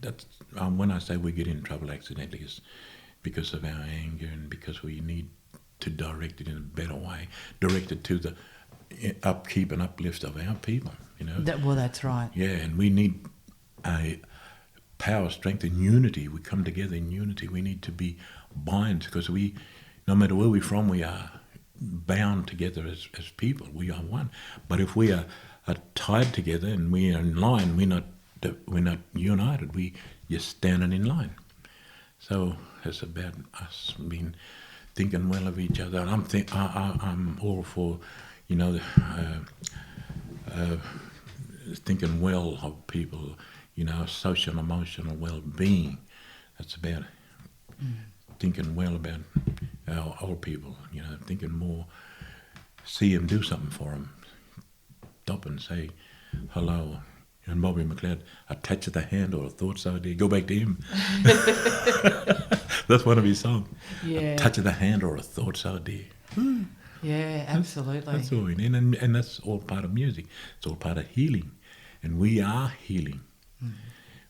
that's when I say we get in trouble accidentally, it's because of our anger and because we need to direct it in a better way, direct it to the upkeep and uplift of our people. That's right. Yeah, and we need a power, strength, and unity. We come together in unity. We need to be bind because no matter where we're from, we are bound together as people. We are one. But if we are tied together and we are in line, we're not united. We just standing in line. So it's about us thinking well of each other. And I'm all for, thinking well of people, social, emotional well-being. That's about thinking well about our old people, thinking more, see them, do something for them. Stop and say hello. And Bobby McLeod, a touch of the hand or a thought so dear. Go back to him. That's one of his songs. Yeah. A touch of the hand or a thought so dear. Yeah, absolutely. That's all we need. And that's all part of music. It's all part of healing. And we are healing.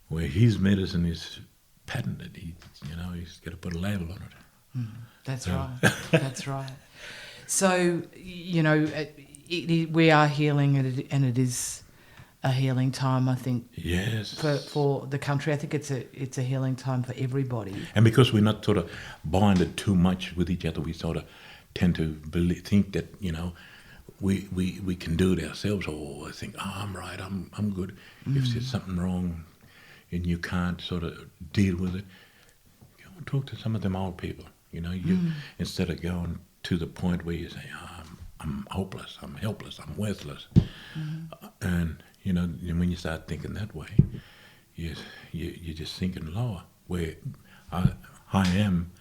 Where his medicine is patented. He's got to put a label on it. That's right. That's right. So, we are healing and it is a healing time, I think. Yes. For the country. I think it's a healing time for everybody. And because we're not sort of binded too much with each other, we sort of tend to think that, we can do it ourselves, or think, I'm right, I'm good. If there's something wrong and you can't sort of deal with it, go and talk to some of them old people. Instead of going to the point where you say, I'm hopeless, I'm helpless, I'm worthless. And when you start thinking that way, you're just thinking lower. Where I am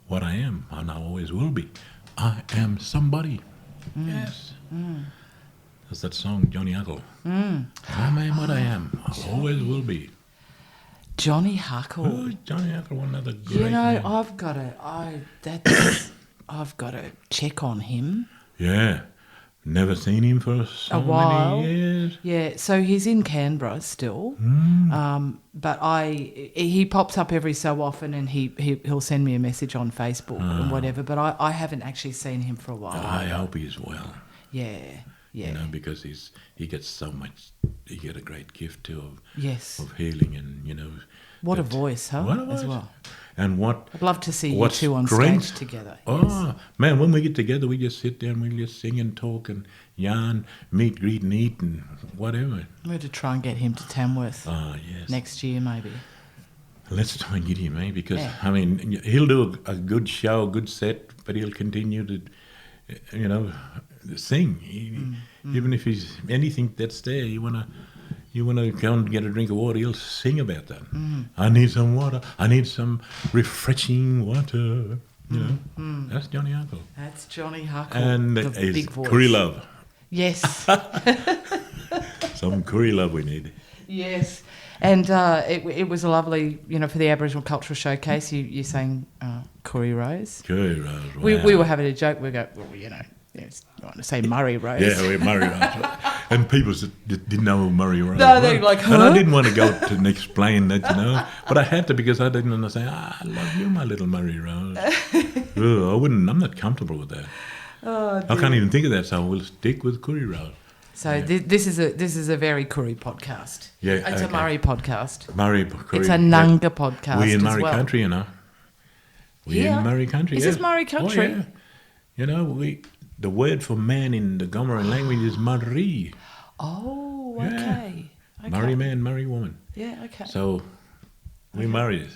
what I am, and I always will be. I am somebody. Yes. That's that song, Johnny Huckle. I am what I am. I always will be. Johnny Huckle. Oh, Johnny Huckle, another great man. I've got to check on him. Yeah. Never seen him for so while. many years. Yeah, so he's in Canberra still, but he pops up every so often, and he'll send me a message on Facebook and whatever. But I haven't actually seen him for a while. I hope he's well. Yeah. Because he gets so much. He got a great gift too of healing, and what a voice, huh? What a voice. As well. And I'd love to see you two on stage together. Oh, man, when we get together, we just sit there and we just sing and talk and yarn, meet, greet and eat and whatever. We're going to try and get him to Tamworth yes. next year, maybe. Let's try and get him, because, he'll do a good show, a good set, but he'll continue to, sing. Even if he's anything that's there, you want to go and get a drink of water, he'll sing about that. I need some water. I need some refreshing water. That's Johnny Huckle. That's Johnny Huckle. And the his big voice. Koori love. Yes. Some Koori love we need. Yes. And it was a lovely, for the Aboriginal Cultural Showcase, you sang Koori Rose. Koori Rose, wow. We were having a joke. We go, Yes, I want to say Murray Rose. Yeah, we're Murray Rose. And people didn't know who Murray Rose No, was. they're like, huh? And I didn't want to go to and explain that, But I had to because I didn't understand. I love you, my little Murray Rose. I'm not comfortable with that. Oh, I can't even think of that, so we'll stick with Koori Rose. So this is a very Koori podcast. Yeah, It's a Murray podcast. Murray Koori. It's a Nanga podcast. We in as Murray well. country, We Yeah. in Murray country. Is yeah. this Murray country? Oh, yeah. The word for man in the Gomeroi language is Murray. Oh, Yeah. okay. Murray man, Murray woman. Yeah, okay. So we married.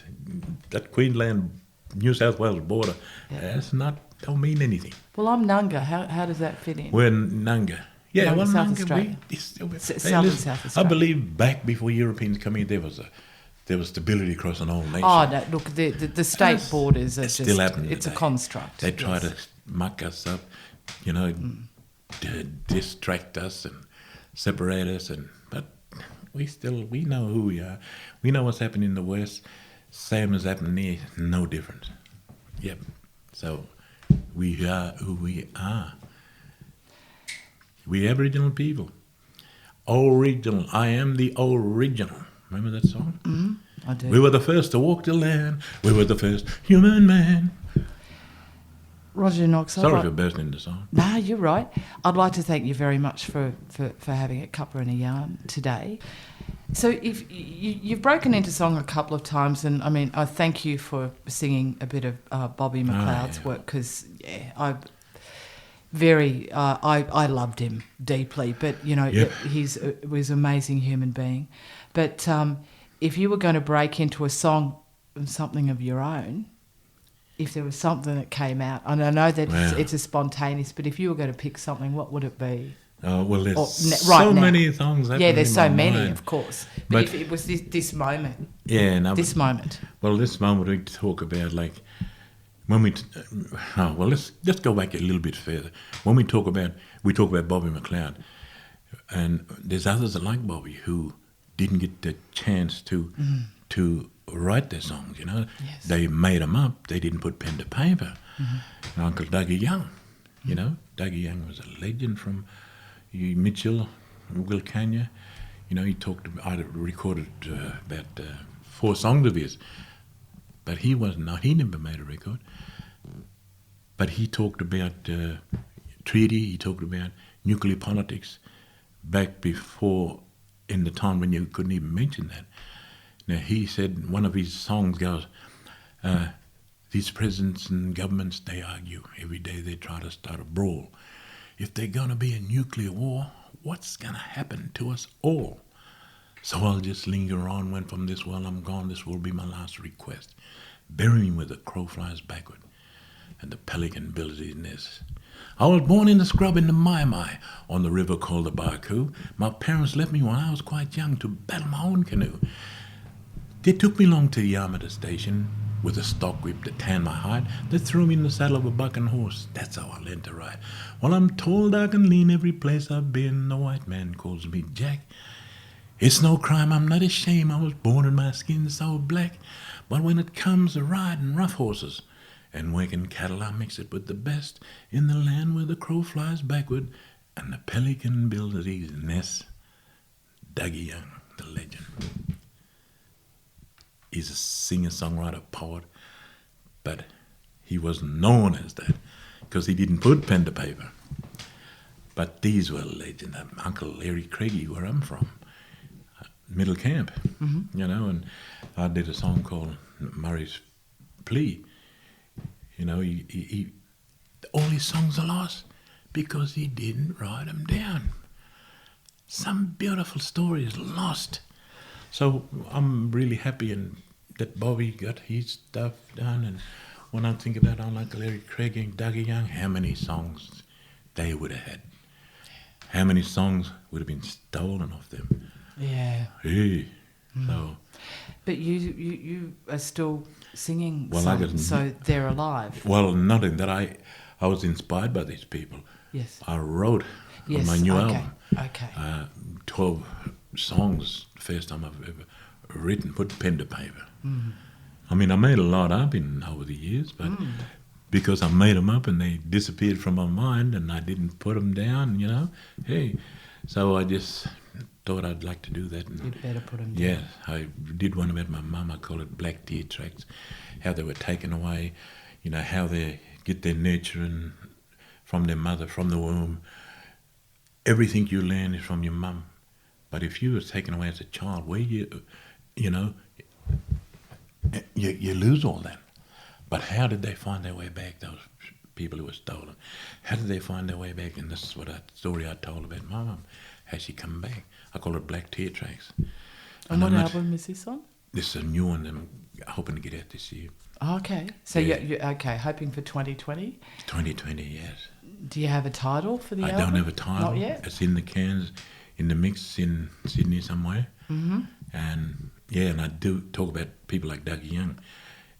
That Queensland, New South Wales border, don't mean anything. Well, I'm Nanga. How does that fit in? We're Nanga. Yeah, Nanga, well, South Nanga, Australia. South and South I Australia. believe back before Europeans come in, there was stability across an old nation. Oh, no, look, the state It's- borders are it's just, still happening it's a today. construct. They try yes. to muck us up, distract us and separate us, but we know who we are. We know what's happening in the West, same as happening here, no difference. Yep. So we are who we are. We Aboriginal people. Original. I am the original. Remember that song? I do. We were the first to walk the land. We were the first human man. Roger Knox. Sorry for bursting into song. No, you're right. I'd like to thank you very much for having a cuppa and a yarn today. So if you've broken into song a couple of times, and I mean, I thank you for singing a bit of Bobby McLeod's work because I loved him deeply. But he was an amazing human being. But if you were going to break into a song, something of your own, if there was something that came out, and I know that it's a spontaneous, but if you were going to pick something, what would it be? Oh, well, there's right so now. many songs happening. Yeah, there's in so my many, mind. of course. But if it was this moment, this moment. Well, this moment we talk about when let's go back a little bit further. When we talk about Bobby McLeod, and there's others that like Bobby who didn't get the chance to write their songs. Yes. They made them up. They didn't put pen to paper. Mm-hmm. Uncle Dougie Young, Dougie Young was a legend from Mitchell, Wilcannia. He I recorded about 4 songs of his, but he never made a record. But he talked about treaty, he talked about nuclear politics back before, in the time when you couldn't even mention that. Now, he said one of his songs goes, these presidents and governments, they argue. Every day they try to start a brawl. If they're going to be a nuclear war, what's going to happen to us all? So I'll just linger on. When from this world I'm gone, this will be my last request. Bury me where the crow flies backward and the pelican builds his nest. I was born in the scrub in the Mai on the river called the Barcoo. My parents left me when I was quite young to battle my own canoe. They took me along to the Yamata station with a stock whip to tan my hide. They threw me in the saddle of a bucking horse. That's how I learned to ride. Well, I'm tall, dark, and lean every place I've been. The white man calls me Jack. It's no crime, I'm not ashamed. I was born in my skin so black. But when it comes to riding rough horses and waking cattle, I mix it with the best in the land where the crow flies backward and the pelican builds his nest. Dougie Young, the legend. He's a singer-songwriter, poet, but he wasn't known as that because he didn't put pen to paper. But these were legends. Uncle Larry Craigie, where I'm from, Middle Camp, and I did a song called Murray's Plea. He all his songs are lost because he didn't write them down. Some beautiful story is lost. So I'm really happy that Bobby got his stuff done. And when I think about Uncle Larry Craig and Dougie Young, how many songs they would have had. How many songs would have been stolen off them. Yeah. Hey. So. But you are still singing Well, songs, so they're alive. Well, not in that I was inspired by these people. Yes. I wrote on my new album. Okay. 12 songs, the first time I've ever written, put pen to paper. I mean, I made a lot up over the years, but because I made them up and they disappeared from my mind and I didn't put them down, you know. Hey, so I just thought I'd like to do that. And You'd better put them down. yeah, I did one about my mum. I call it Black Tear Tracks, how they were taken away, you know, how they get their nurturing from their mother, from the womb. Everything you learn is from your mum. But if you were taken away as a child, where you know, you lose all that. But how did they find their way back, those people who were stolen? How did they find their way back? And this is what story I told about my mum, how she come back. I call it Black Tear Tracks. And what album is this on? This is a new one I'm hoping to get out this year. Oh, okay. So Yeah. you're okay, hoping for 2020? 2020, yes. Do you have a title for the I album? don't have a title. Not yet? It's in the cans, in the mix in Sydney somewhere. Mm-hmm. And yeah, and I do talk about people like Dougie Young.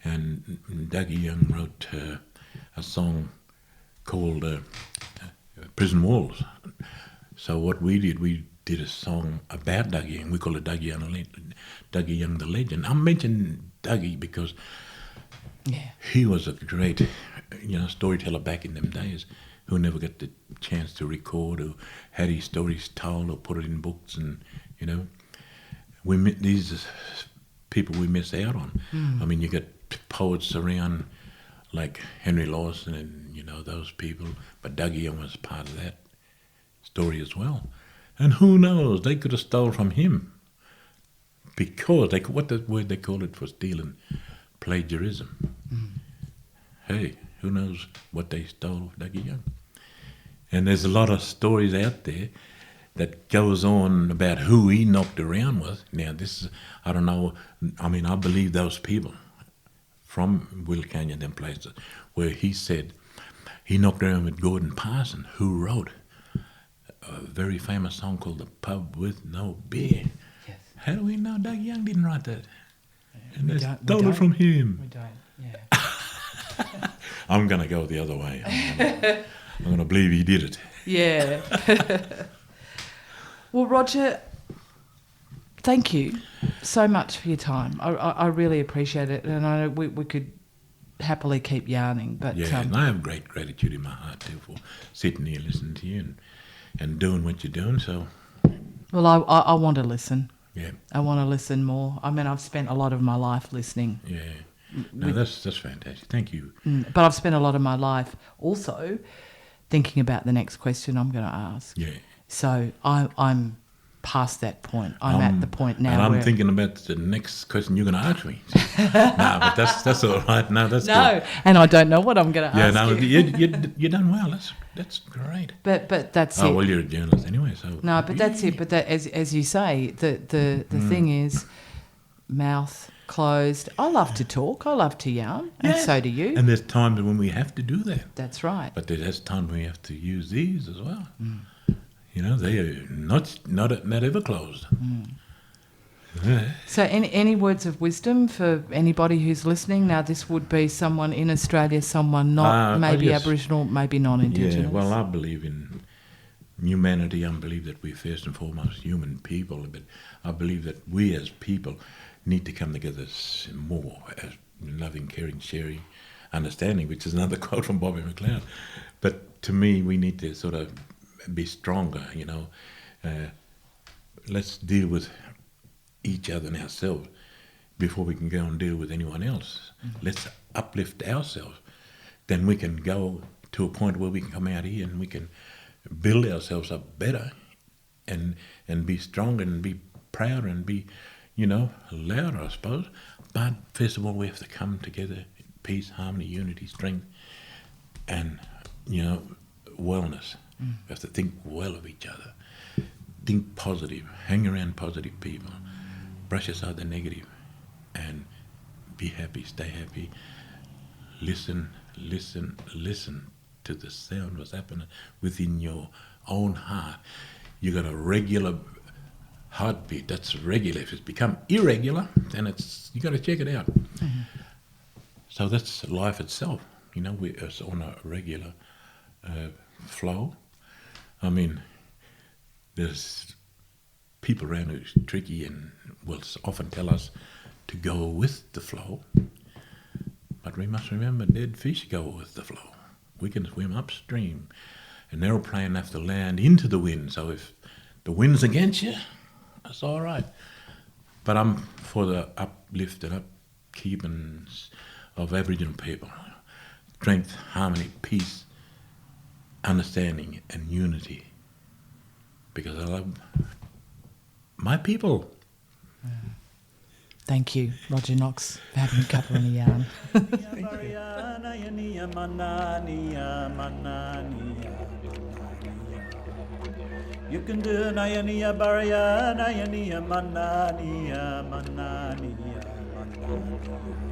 And Dougie Young wrote a song called Prison Walls. So what we did a song about Dougie Young. We call it Dougie Young the Legend. I'm mentioning Dougie because he was a great, storyteller back in them days who never got the chance to record or had his stories told or put it in books, and these people we miss out on. I mean, you got poets around like Henry Lawson and those people, but Dougie Young was part of that story as well. And who knows, they could have stole from him because what the word they called it for stealing, plagiarism. Hey, who knows what they stole of Dougie Young? And there's a lot of stories out there that goes on about who he knocked around with. Now, this is, I don't know, I mean, I believe those people from Wilcannia, them places, where he said he knocked around with Gordon Parson, who wrote a very famous song called The Pub With No Beer. Yes. How do we know Dougie Young didn't write that? And We they don't- we stole it don't. from him. We don't, yeah. I'm going to go the other way. I'm going to believe he did it. Yeah. Well, Roger, thank you so much for your time. I really appreciate it, and I know we could happily keep yarning, but Yeah, and I have great gratitude in my heart too for sitting here listening to you and doing what you're doing. So, well, I want to listen. yeah, I want to listen more. I mean, I've spent a lot of my life listening, yeah. No, that's fantastic. Thank you. but I've spent a lot of my life also thinking about the next question I'm going to ask. Yeah. So I'm past that point. I'm at the point now and I'm where... thinking about the next question you're going to ask me. No, but that's all right. No, that's No, good. and I don't know what I'm going to Yeah, ask no, you. you done well. That's great. But that's Oh it. well, you're a journalist anyway, so No, but that's it. But that, as you say, the thing is, mouth closed. I love to talk. I love to yarn, and Yeah. so do you. And there's times when we have to do that, That's right. but there's times when we have to use these as well. They are not ever closed. Yeah. So, any words of wisdom for anybody who's listening? Now, this would be someone in Australia, someone not maybe yes. Aboriginal, maybe non-Indigenous. Yeah, well, I believe in humanity. I believe that we're first and foremost human people, but I believe that we as people need to come together more as loving, caring, sharing, understanding, which is another quote from Bobby McLeod. But to me, we need to sort of be stronger, let's deal with each other and ourselves before we can go and deal with anyone else. Let's uplift ourselves. Then we can go to a point where we can come out here and we can build ourselves up better and be stronger and be prouder and be, louder, I suppose. But first of all, we have to come together, peace, harmony, unity, strength, and, wellness. We have to think well of each other. Think positive. Hang around positive people. Brush aside the negative and be happy, stay happy. Listen to the sound what's happening within your own heart. You got a regular heartbeat. That's regular. If it's become irregular, then you got to check it out. So that's life itself. We're on a regular flow. I mean, there's people around who's tricky and will often tell us to go with the flow. But we must remember dead fish go with the flow. We can swim upstream. An aeroplane have to land into the wind, so if the wind's against you, that's all right. But I'm for the uplift and upkeeping of Aboriginal people. Strength, harmony, peace, understanding and unity. Because I love my people. Thank you, Roger Knox, for having a cuppa and a yarn. You can do Nayania Baraya, Nayania Manania, Manania, Manania.